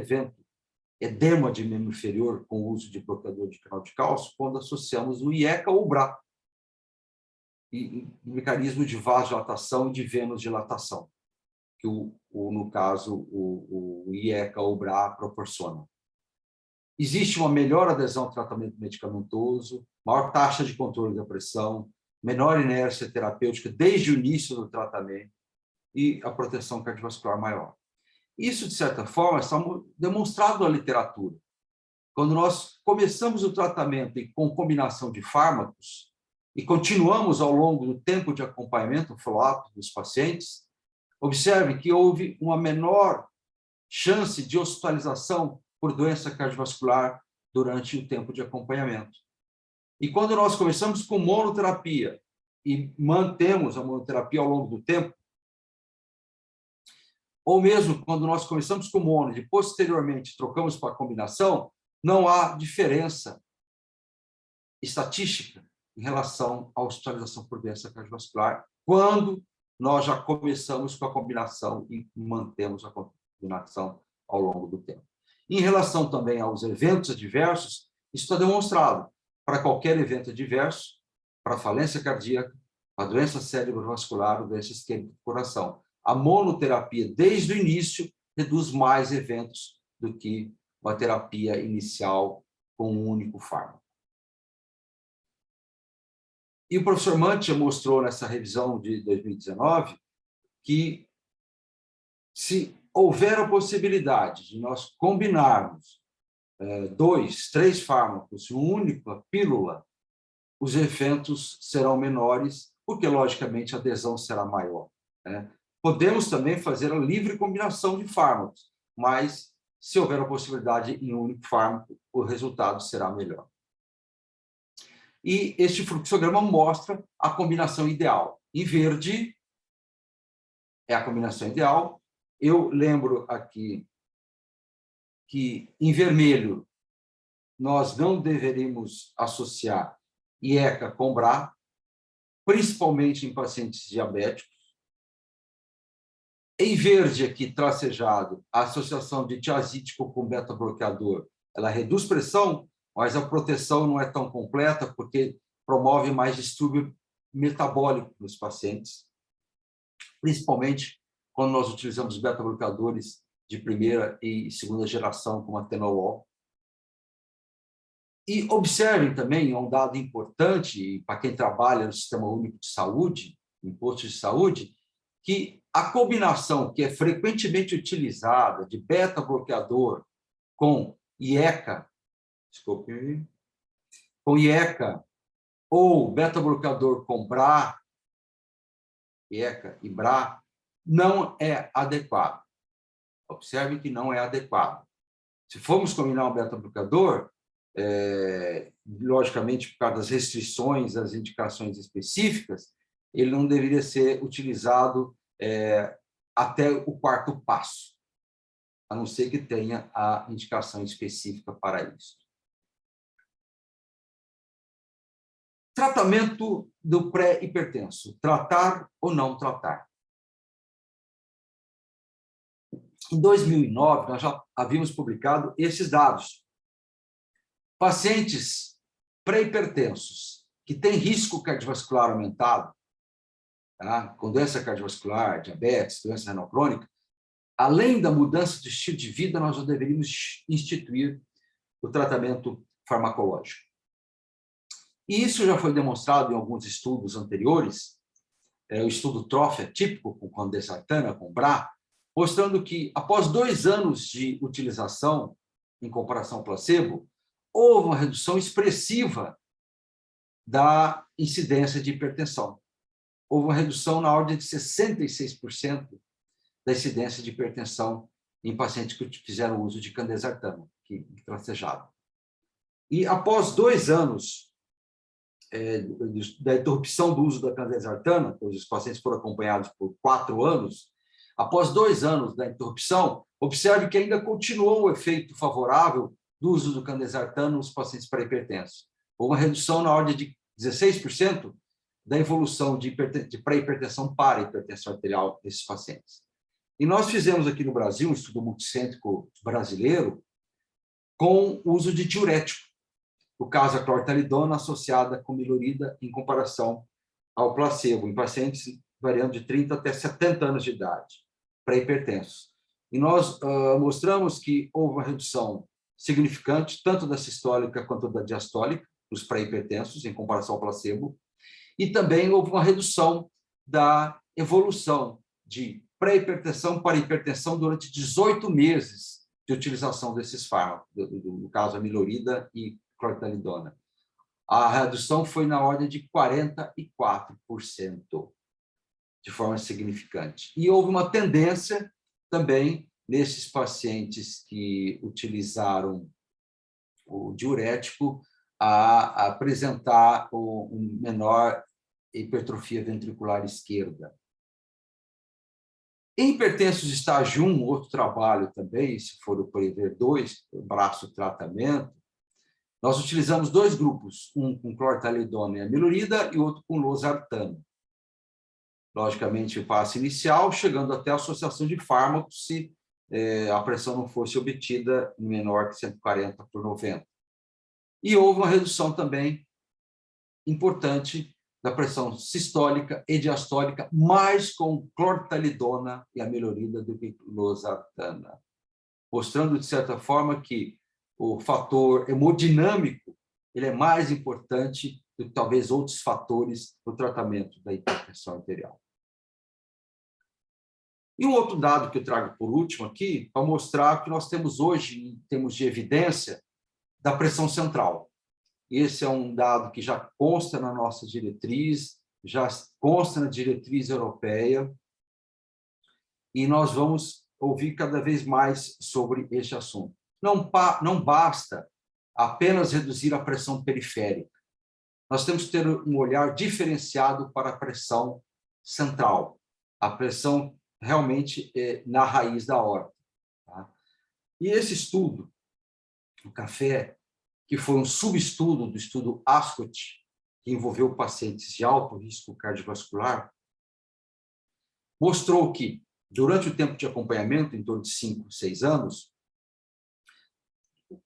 edema de membro inferior com o uso de bloqueador de canal de cálcio quando associamos o IECA ou o BRA, e mecanismo de vasodilatação e de venodilatação, que, no caso, o IECA ou o BRA proporciona. Existe uma melhor adesão ao tratamento medicamentoso, maior taxa de controle da pressão, menor inércia terapêutica desde o início do tratamento e a proteção cardiovascular maior. Isso, de certa forma, está demonstrado na literatura. Quando nós começamos o tratamento com combinação de fármacos e continuamos ao longo do tempo de acompanhamento, o follow-up dos pacientes, observe que houve uma menor chance de hospitalização por doença cardiovascular durante o tempo de acompanhamento. E quando nós começamos com monoterapia e mantemos a monoterapia ao longo do tempo, ou mesmo quando nós começamos com mono e posteriormente trocamos para a combinação, não há diferença estatística em relação à hospitalização por doença cardiovascular quando nós já começamos com a combinação e mantemos a combinação ao longo do tempo. Em relação também aos eventos adversos, isso está demonstrado. Para qualquer evento adverso, para falência cardíaca, a doença cerebrovascular, a doença isquêmica do coração, a monoterapia, desde o início, reduz mais eventos do que uma terapia inicial com um único fármaco. E o professor Mantia mostrou nessa revisão de 2019 que, se houver a possibilidade de nós combinarmos 2, 3 fármacos em uma única pílula, os eventos serão menores, porque, logicamente, a adesão será maior, né? Podemos também fazer a livre combinação de fármacos, mas, se houver a possibilidade em um único fármaco, o resultado será melhor. E este fluxograma mostra a combinação ideal. Em verde é a combinação ideal. Eu lembro aqui que, em vermelho, nós não deveríamos associar IECA com BRA, principalmente em pacientes diabéticos. Em verde, aqui, tracejado, a associação de tiazídico com beta-bloqueador, ela reduz pressão, mas a proteção não é tão completa, porque promove mais distúrbio metabólico nos pacientes, principalmente quando nós utilizamos beta-bloqueadores de primeira e segunda geração, como atenolol. E observem também, é um dado importante para quem trabalha no Sistema Único de Saúde, em postos de saúde, que a combinação que é frequentemente utilizada de beta-bloqueador com IECA, com IECA ou beta-bloqueador com BRA, IECA e BRA, não é adequado. Observe que não é adequado. Se formos combinar um beta-bloqueador, logicamente, por causa das restrições, das indicações específicas, ele não deveria ser utilizado até o 4º passo, a não ser que tenha a indicação específica para isso. Tratamento do pré-hipertenso. Tratar ou não tratar? Em 2009, nós já havíamos publicado esses dados. Pacientes pré-hipertensos que têm risco cardiovascular aumentado, tá? Com doença cardiovascular, diabetes, doença renal crônica, além da mudança de estilo de vida, nós já deveríamos instituir o tratamento farmacológico. E isso já foi demonstrado em alguns estudos anteriores, o estudo TROFE típico com candesartana, com BRA, mostrando que, após 2 anos de utilização, em comparação ao placebo, houve uma redução expressiva da incidência de hipertensão. Houve uma redução na ordem de 66% da incidência de hipertensão em pacientes que fizeram uso de candesartana, que tracejado. E após 2 anos da interrupção do uso da candesartana, os pacientes foram acompanhados por 4 anos, após 2 anos da interrupção, observe que ainda continuou o efeito favorável do uso do candesartano nos pacientes pré-hipertensos. Houve uma redução na ordem de 16% da evolução de pré-hipertensão para hipertensão arterial nesses pacientes. E nós fizemos aqui no Brasil um estudo multicêntrico brasileiro com o uso de diurético, o caso a clortalidona associada com milorida em comparação ao placebo, em pacientes variando de 30 até 70 anos de idade, pré-hipertensos. E nós mostramos que houve uma redução significante, tanto da sistólica quanto da diastólica, dos pré-hipertensos, em comparação ao placebo, e também houve uma redução da evolução de pré-hipertensão para hipertensão durante 18 meses de utilização desses fármacos, no caso, a milorida e clortalidona. A redução foi na ordem de 44%, de forma significante. E houve uma tendência também nesses pacientes que utilizaram o diurético a apresentar uma menor hipertrofia ventricular esquerda. Em hipertensos estágio 1, outro trabalho também, se for o PREVER 2, o braço tratamento, nós utilizamos 2 grupos, um com clortalidona e amilorida e outro com losartano. Logicamente, o passo inicial, chegando até a associação de fármacos, se a pressão não fosse obtida menor que 140/90. E houve uma redução também importante da pressão sistólica e diastólica, mais com clortalidona e amilorida do que losartana, mostrando, de certa forma, que o fator hemodinâmico ele é mais importante do que talvez outros fatores no tratamento da hipertensão arterial. E um outro dado que eu trago por último aqui, para mostrar o que nós temos hoje, em termos de evidência, da pressão central. Esse é um dado que já consta na nossa diretriz, já consta na diretriz europeia, e nós vamos ouvir cada vez mais sobre este assunto. Não basta apenas reduzir a pressão periférica. Nós temos que ter um olhar diferenciado para a pressão central, a pressão realmente na raiz da aorta. Tá? E esse estudo, o CAFÉ, que foi um subestudo do estudo ASCOT, que envolveu pacientes de alto risco cardiovascular, mostrou que, durante o tempo de acompanhamento, em torno de 5, 6 anos,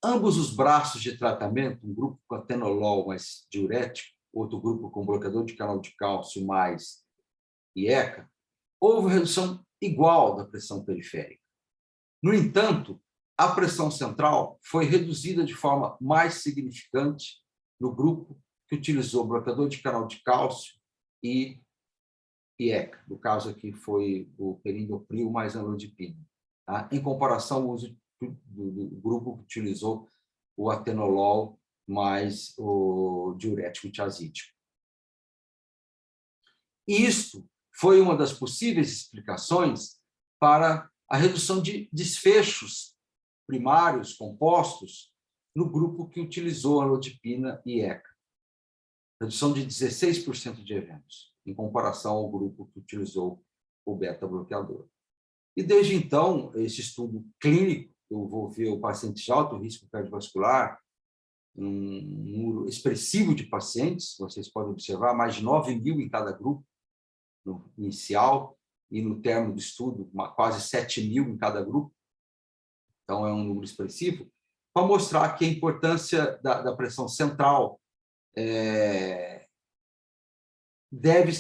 ambos os braços de tratamento, um grupo com atenolol mais diurético, outro grupo com bloqueador de canal de cálcio mais IECA, houve redução igual da pressão periférica. No entanto, a pressão central foi reduzida de forma mais significante no grupo que utilizou bloqueador de canal de cálcio e IECA. No caso aqui foi o perindopril mais amlodipina, tá? Em comparação ao uso do grupo que utilizou o atenolol mais o diurético tiazídico. E isto foi uma das possíveis explicações para a redução de desfechos primários compostos no grupo que utilizou a amlodipina e ECA. Redução de 16% de eventos, em comparação ao grupo que utilizou o beta-bloqueador. E desde então, esse estudo clínico envolveu pacientes de alto risco cardiovascular, um número expressivo de pacientes, vocês podem observar, mais de 9.000 em cada grupo, no inicial, e no término do estudo, quase 7.000 em cada grupo. Então, é um número expressivo, para mostrar que a importância da pressão central deve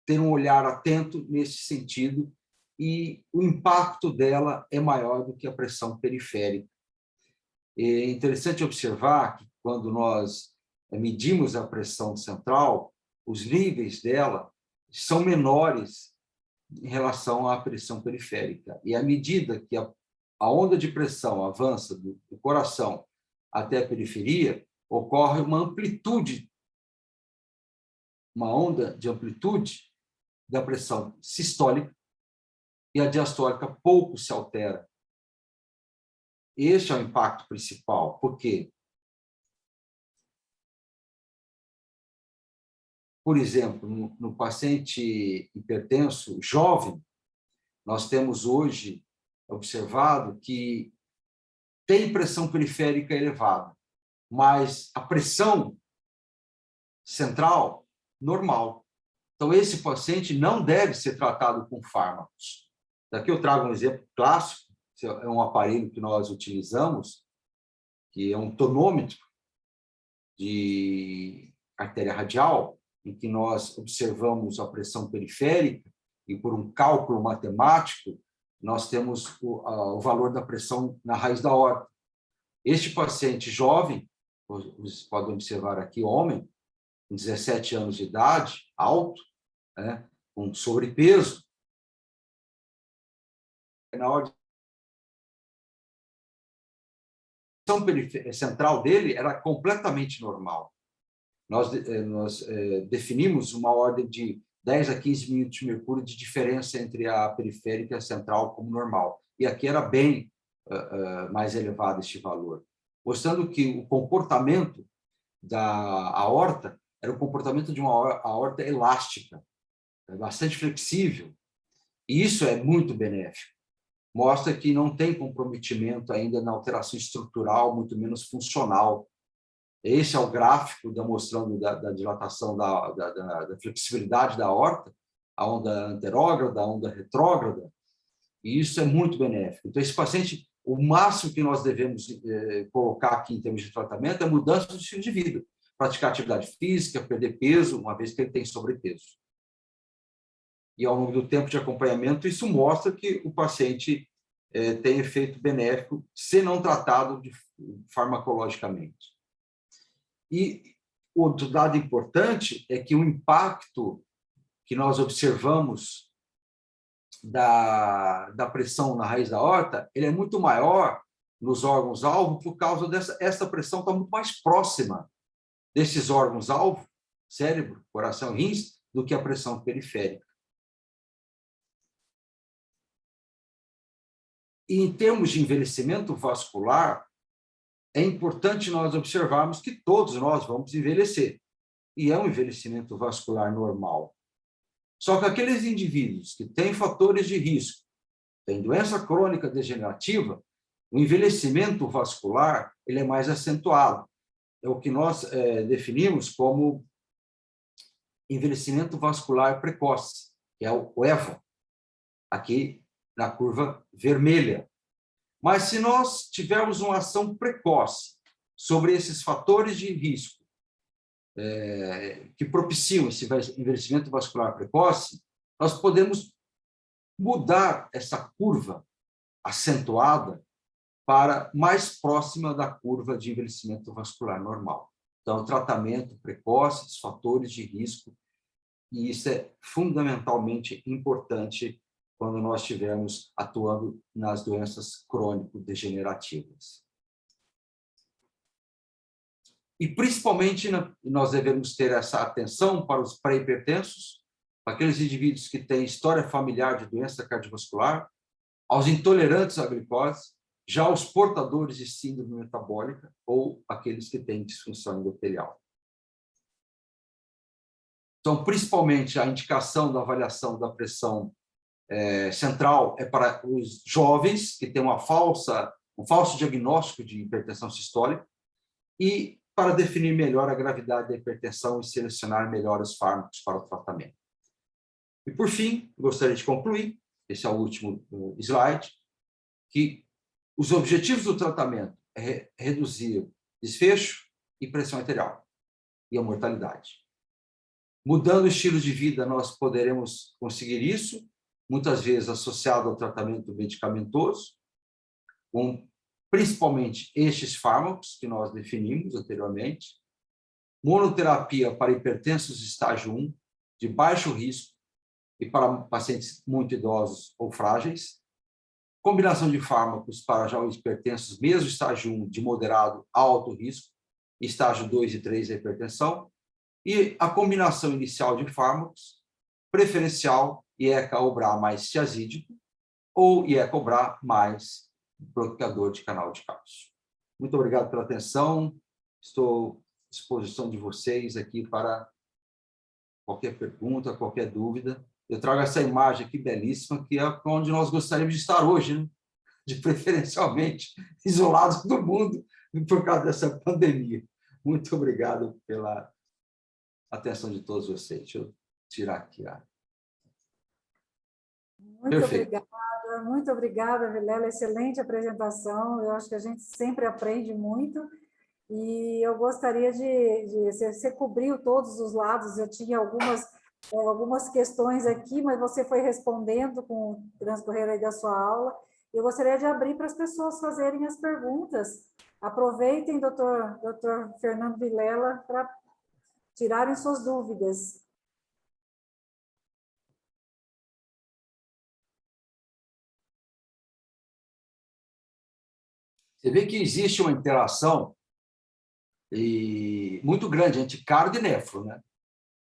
ter um olhar atento nesse sentido, e o impacto dela é maior do que a pressão periférica. É interessante observar que, quando nós medimos a pressão central, os níveis dela são menores em relação à pressão periférica. E à medida que a onda de pressão avança do coração até a periferia, ocorre uma onda de amplitude da pressão sistólica, e a diastólica pouco se altera. Este é o impacto principal, porque, por exemplo, no paciente hipertenso jovem, nós temos hoje observado que tem pressão periférica elevada, mas a pressão central, normal. Então, esse paciente não deve ser tratado com fármacos. Daqui eu trago um exemplo clássico, é um aparelho que nós utilizamos, que é um tonômetro de artéria radial, em que nós observamos a pressão periférica e, por um cálculo matemático, nós temos o valor da pressão na raiz da aorta. Este paciente jovem, vocês podem observar aqui, homem, com 17 anos de idade, alto, né, com sobrepeso, na ordem central dele era completamente normal. Nós definimos uma ordem de 10 a 15 minutos de mercúrio de diferença entre a periférica e a central como normal. E aqui era bem mais elevado este valor, mostrando que o comportamento da aorta era o comportamento de uma aorta elástica, bastante flexível. E isso é muito benéfico. Mostra que não tem comprometimento ainda na alteração estrutural, muito menos funcional. Esse é o gráfico mostrando da dilatação da flexibilidade da aorta, a onda anterógrada, a onda retrógrada, e isso é muito benéfico. Então, esse paciente, o máximo que nós devemos colocar aqui em termos de tratamento é mudança do estilo de vida, praticar atividade física, perder peso, uma vez que ele tem sobrepeso. E ao longo do tempo de acompanhamento, isso mostra que o paciente tem efeito benéfico se não tratado farmacologicamente. E outro dado importante é que o impacto que nós observamos da pressão na raiz da aorta, ele é muito maior nos órgãos-alvo por causa essa pressão está muito mais próxima desses órgãos-alvo, cérebro, coração e rins, do que a pressão periférica. E em termos de envelhecimento vascular, é importante nós observarmos que todos nós vamos envelhecer. E é um envelhecimento vascular normal. Só que aqueles indivíduos que têm fatores de risco, têm doença crônica degenerativa, o envelhecimento vascular ele é mais acentuado. É o que nós definimos como envelhecimento vascular precoce, que é o EVA, aqui na curva vermelha. Mas se nós tivermos uma ação precoce sobre esses fatores de risco que propiciam esse envelhecimento vascular precoce, nós podemos mudar essa curva acentuada para mais próxima da curva de envelhecimento vascular normal. Então, tratamento precoce dos fatores de risco, e isso é fundamentalmente importante quando nós estivermos atuando nas doenças crônico-degenerativas. E, principalmente, nós devemos ter essa atenção para os pré-hipertensos, para aqueles indivíduos que têm história familiar de doença cardiovascular, aos intolerantes à glicose, já os portadores de síndrome metabólica ou aqueles que têm disfunção endotelial. Então, principalmente, a indicação da avaliação da pressão central é para os jovens que têm um falso diagnóstico de hipertensão sistólica e para definir melhor a gravidade da hipertensão e selecionar melhor os fármacos para o tratamento. E, por fim, gostaria de concluir, esse é o último slide, que os objetivos do tratamento é reduzir desfecho e pressão arterial e a mortalidade. Mudando o estilo de vida, nós poderemos conseguir isso, muitas vezes associado ao tratamento medicamentoso, com principalmente estes fármacos que nós definimos anteriormente, monoterapia para hipertensos de estágio 1, de baixo risco, e para pacientes muito idosos ou frágeis, combinação de fármacos para já os hipertensos, mesmo estágio 1, de moderado a alto risco, estágio 2 e 3 da hipertensão, e a combinação inicial de fármacos, preferencial IECA-OBRA mais tiazídico, ou IECA-OBRA mais bloqueador de canal de cálcio. Muito obrigado pela atenção, estou à disposição de vocês aqui para qualquer pergunta, qualquer dúvida. Eu trago essa imagem aqui belíssima, que é onde nós gostaríamos de estar hoje, né? De preferencialmente isolados do mundo por causa dessa pandemia. Muito obrigado pela atenção de todos vocês. Deixa eu tirar aqui a... Muito obrigada, Vilela, excelente apresentação, eu acho que a gente sempre aprende muito, e eu gostaria você cobriu todos os lados, eu tinha algumas questões aqui, mas você foi respondendo com o transcorrer aí da sua aula. Eu gostaria de abrir para as pessoas fazerem as perguntas. Aproveitem, doutor Fernando Vilela, para tirarem suas dúvidas. Você vê que existe uma interação muito grande entre cardio e nefro, né?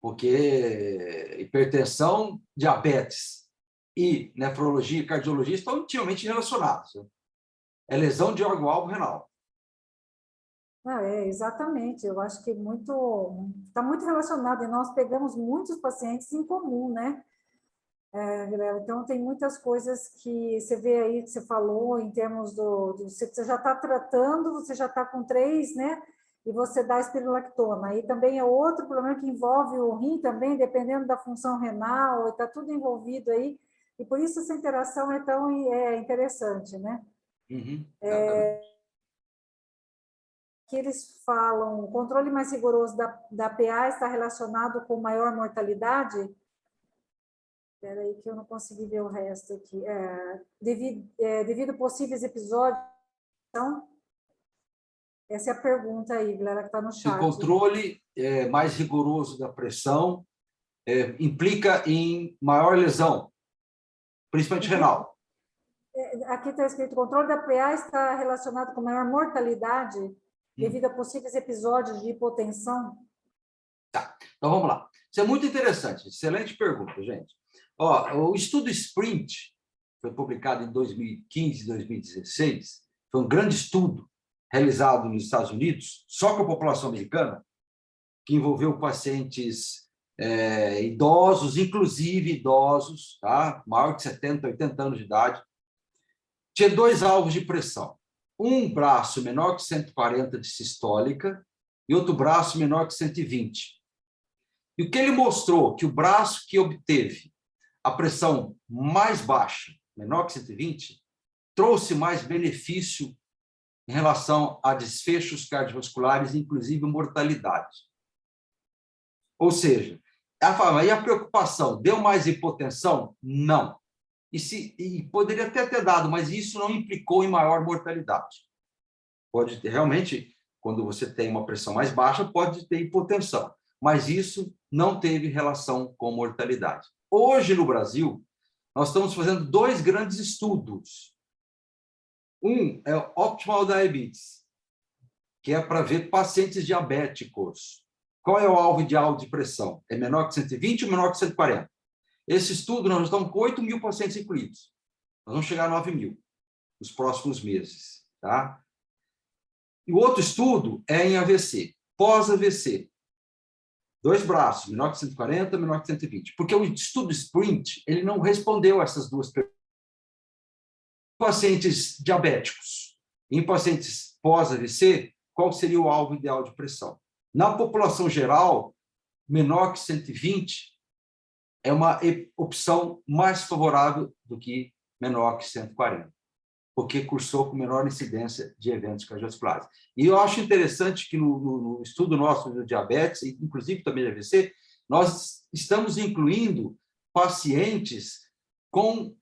Porque hipertensão, diabetes e nefrologia e cardiologia estão intimamente relacionados, né? É lesão de órgão-alvo renal. Exatamente, eu acho que está muito relacionado, e nós pegamos muitos pacientes em comum, né? Então, tem muitas coisas que você vê aí, que você falou, em termos você já está tratando, você já está com 3, né? E você dá espirulactona. Aí também é outro problema que envolve o rim também, dependendo da função renal, está tudo envolvido aí, e por isso essa interação é tão interessante, né? Uhum, Que eles falam, o controle mais rigoroso da PA está relacionado com maior mortalidade. Espera aí que eu não consegui ver o resto aqui. Devido a possíveis episódios, então, essa é a pergunta aí, galera, que está no se o chat. controle mais rigoroso da pressão implica em maior lesão, principalmente renal. Aqui está escrito, o controle da PA está relacionado com maior mortalidade devido a possíveis episódios de hipotensão. Tá, então vamos lá. Isso é muito interessante, excelente pergunta, gente. O estudo SPRINT foi publicado em 2015, 2016, foi um grande estudo realizado nos Estados Unidos, só com a população americana, que envolveu pacientes idosos, inclusive idosos, tá? Maior de 70, 80 anos de idade. Tinha 2 alvos de pressão. Um braço menor que 140 de sistólica e outro braço menor que 120. E o que ele mostrou? Que o braço que obteve a pressão mais baixa, menor que 120, trouxe mais benefício em relação a desfechos cardiovasculares, inclusive mortalidade. Ou seja, e a preocupação, deu mais hipotensão? Não. E poderia até ter dado, mas isso não implicou em maior mortalidade. Pode ter, realmente, quando você tem uma pressão mais baixa, pode ter hipotensão, mas isso não teve relação com mortalidade. Hoje, no Brasil, nós estamos fazendo 2 grandes estudos. Um é o Optimal Diabetes, que é para ver pacientes diabéticos. Qual é o alvo ideal de pressão? É menor que 120 ou menor que 140? Esse estudo, nós estamos com 8.000 pacientes incluídos. Nós vamos chegar a 9.000 nos próximos meses. Tá? E o outro estudo é em AVC, pós-AVC. 2 braços, menor que 140, menor que 120. Porque o estudo SPRINT, ele não respondeu a essas 2 perguntas. Em pacientes diabéticos, em pacientes pós-AVC, qual seria o alvo ideal de pressão? Na população geral, menor que 120 é uma opção mais favorável do que menor que 140, porque cursou com menor incidência de eventos cardiovasculares. E eu acho interessante que no estudo nosso do diabetes, inclusive também de AVC, nós estamos incluindo pacientes com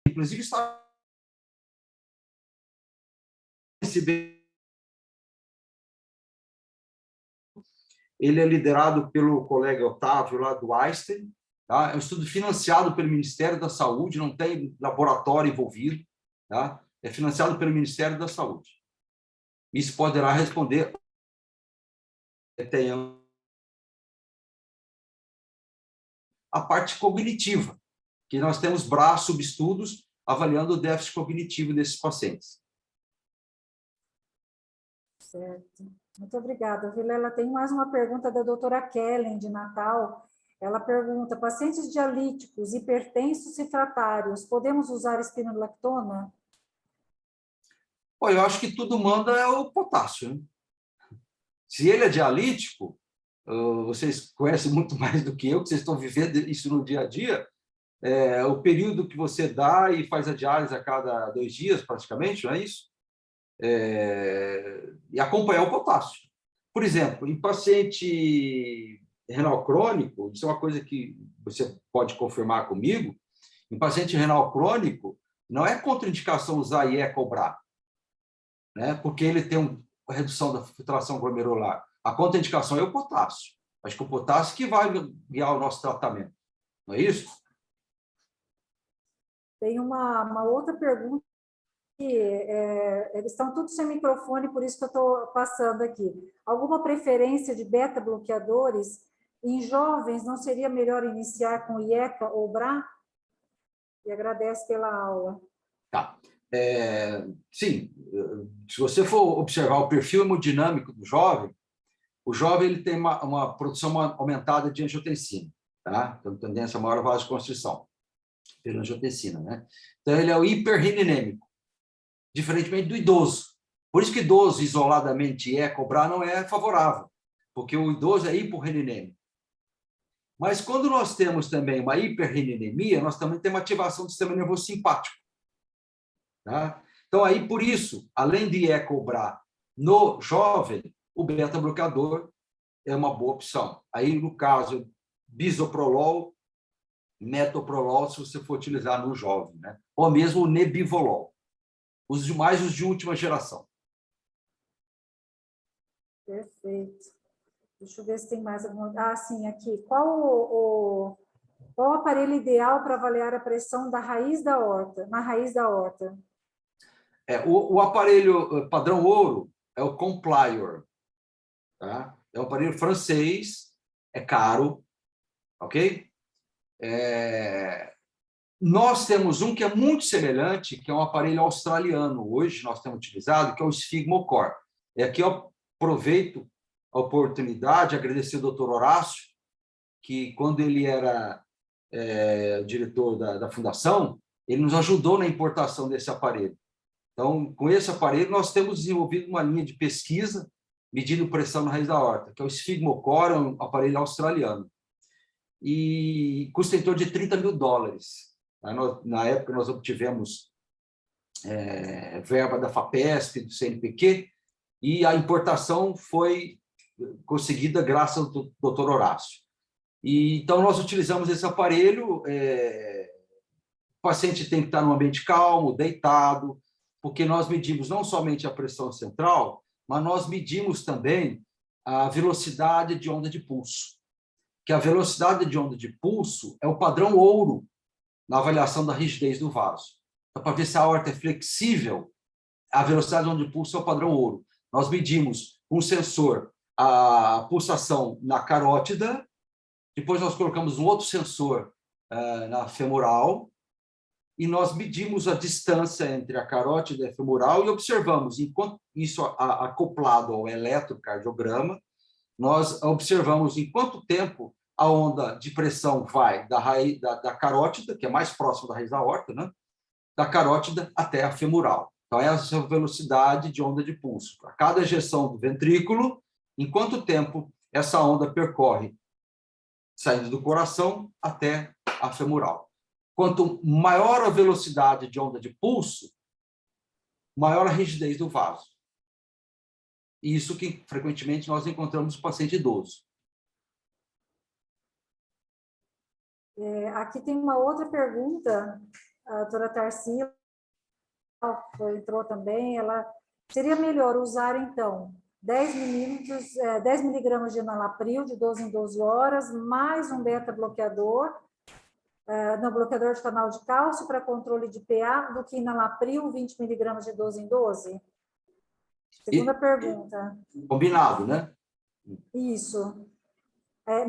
inclusive está ele é liderado pelo colega Otávio, lá do Einstein. Tá? É um estudo financiado pelo Ministério da Saúde, não tem laboratório envolvido. Tá? É financiado pelo Ministério da Saúde. Isso poderá responder. Tem a parte cognitiva, que nós temos subestudos avaliando o déficit cognitivo desses pacientes. Certo. Muito obrigada, Vilela. Tem mais uma pergunta da doutora Kellen, de Natal. Ela pergunta, pacientes dialíticos, hipertensos refratários, podemos usar espinolactona? Eu acho que tudo manda é o potássio. Né? Se ele é dialítico, vocês conhecem muito mais do que eu, que vocês estão vivendo isso no dia a dia, o período que você dá e faz a diálise a cada 2 dias, praticamente, não é isso? E acompanhar o potássio. Por exemplo, em paciente renal crônico, isso é uma coisa que você pode confirmar comigo, em paciente renal crônico, não é contraindicação usar IE-Cobrar, né? Porque ele tem uma redução da filtração glomerular. A contraindicação é o potássio. Acho que o potássio que vai guiar o nosso tratamento. Não é isso? Tem uma outra pergunta. Eles estão todos sem microfone, por isso que eu estou passando aqui. Alguma preferência de beta-bloqueadores? Em jovens, não seria melhor iniciar com IECA ou BRA? E agradece pela aula. Tá. Sim, se você for observar o perfil hemodinâmico do jovem, o jovem ele tem uma produção aumentada de angiotensina, tá? Então, tendência a maior vasoconstrição pela angiotensina, né? Então, ele é o hiperreninêmico, diferentemente do idoso. Por isso que idoso isoladamente cobrar não é favorável, porque o idoso é hiporreninêmico. Mas quando nós temos também uma hiperreninemia, nós também temos ativação do sistema nervoso simpático. Tá? Então, aí, por isso, além de cobrar no jovem, o beta-bloqueador é uma boa opção. Aí, no caso, bisoprolol, metoprolol, se você for utilizar no jovem, né? Ou mesmo o nebivolol. Os de última geração. Perfeito. Deixa eu ver se tem mais alguma... Ah, sim, aqui. Qual o aparelho ideal para avaliar a pressão da raiz da aorta, na raiz da aorta? O aparelho padrão ouro é o Complier. Tá? É um aparelho francês, é caro, ok? Nós temos um que é muito semelhante, que é um aparelho australiano, hoje nós temos utilizado, que é o Sphygmocor. E aqui eu aproveito a oportunidade de agradecer ao Dr. Horácio, que quando ele era diretor da fundação, ele nos ajudou na importação desse aparelho. Então, com esse aparelho, nós temos desenvolvido uma linha de pesquisa medindo pressão na raiz da aorta, que é o Sphygmocor, um aparelho australiano. E custa em torno de $30 mil. Na época, nós obtivemos verba da FAPESP, do CNPq, e a importação foi conseguida graças ao Dr. Horácio. Então, nós utilizamos esse aparelho. O paciente tem que estar num ambiente calmo, deitado, porque nós medimos não somente a pressão central, mas nós medimos também a velocidade de onda de pulso. Que a velocidade de onda de pulso é o padrão ouro na avaliação da rigidez do vaso. Então, para ver se a aorta é flexível, a velocidade de onda de pulso é o padrão ouro. Nós medimos um sensor a pulsação na carótida, depois nós colocamos um outro sensor na femoral, e nós medimos a distância entre a carótida e a femoral e observamos, enquanto isso acoplado ao eletrocardiograma, nós observamos em quanto tempo a onda de pressão vai da raiz da carótida, que é mais próxima da raiz da aorta, né? Da carótida até a femoral. Então, essa é a velocidade de onda de pulso. A cada ejeção do ventrículo, em quanto tempo essa onda percorre, saindo do coração até a femoral. Quanto maior a velocidade de onda de pulso, maior a rigidez do vaso. Isso que frequentemente nós encontramos no paciente idoso. Aqui tem uma outra pergunta, a doutora Tarsila entrou também. Seria melhor usar, então, 10 miligramas de enalapril de 12 em 12 horas, mais um beta-bloqueador, bloqueador de canal de cálcio para controle de PA, do que enalapril 20 miligramas de 12 em 12? Segunda pergunta. Combinado, né? Isso.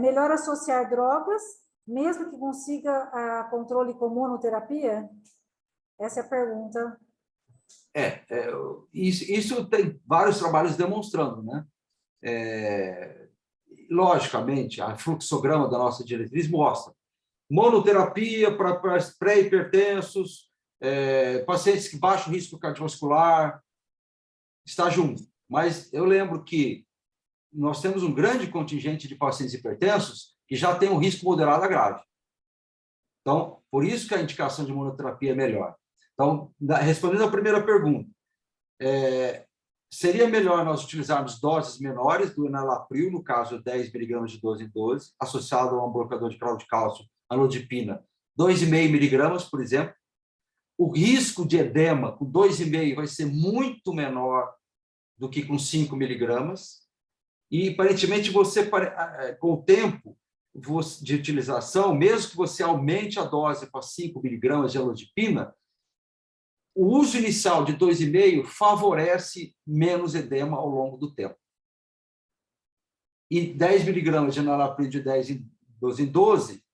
Melhor associar drogas, mesmo que consiga controle com monoterapia? Essa é a pergunta. Isso tem vários trabalhos demonstrando, né? Logicamente, a fluxograma da nossa diretriz mostra monoterapia para pré-hipertensos, pacientes que baixo risco cardiovascular, estágio 1. Mas eu lembro que nós temos um grande contingente de pacientes hipertensos que já tem um risco moderado a grave. Então, por isso que a indicação de monoterapia é melhor. Então, respondendo à primeira pergunta, seria melhor nós utilizarmos doses menores do enalapril, no caso 10 miligramas de 12 em 12, associado a um bloqueador de canal de cálcio, anodipina, 2,5 miligramas, por exemplo. O risco de edema com 2,5 vai ser muito menor do que com 5 miligramas. e, aparentemente, você, com o tempo de utilização, mesmo que você aumente a dose para 5 miligramas de amlodipina, o uso inicial de 2,5 favorece menos edema ao longo do tempo. E 10 miligramas de enalapril de 10 em 12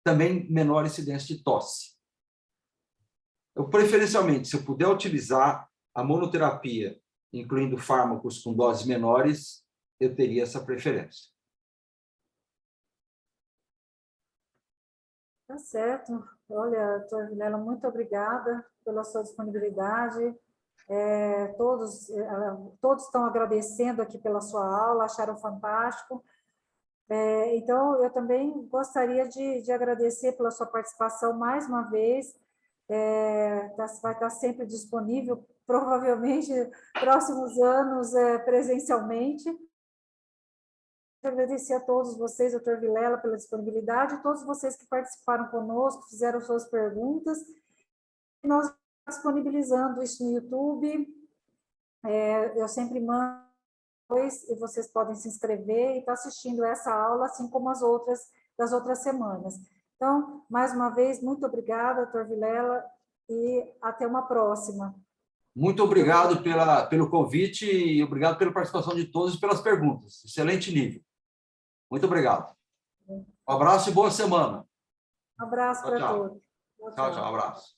também menor incidência de tosse. Eu, preferencialmente, se eu puder utilizar a monoterapia, incluindo fármacos com doses menores, eu teria essa preferência. Tá certo. Olha, doutor Vilela, muito obrigada pela sua disponibilidade. Todos estão agradecendo aqui pela sua aula, acharam fantástico. Então, eu também gostaria de agradecer pela sua participação mais uma vez. Vai estar sempre disponível, provavelmente, próximos anos, presencialmente. Agradecer a todos vocês, doutor Vilela, pela disponibilidade, todos vocês que participaram conosco, fizeram suas perguntas. Nós disponibilizando isso no YouTube. Eu sempre mando e vocês podem se inscrever e estar assistindo essa aula, assim como as outras das outras semanas. Então, mais uma vez, muito obrigada, doutor Vilela, e até uma próxima. Muito obrigado pelo convite e obrigado pela participação de todos e pelas perguntas. Excelente nível. Muito obrigado. Um abraço e boa semana. Um abraço para todos. Tchau, tchau. Abraço.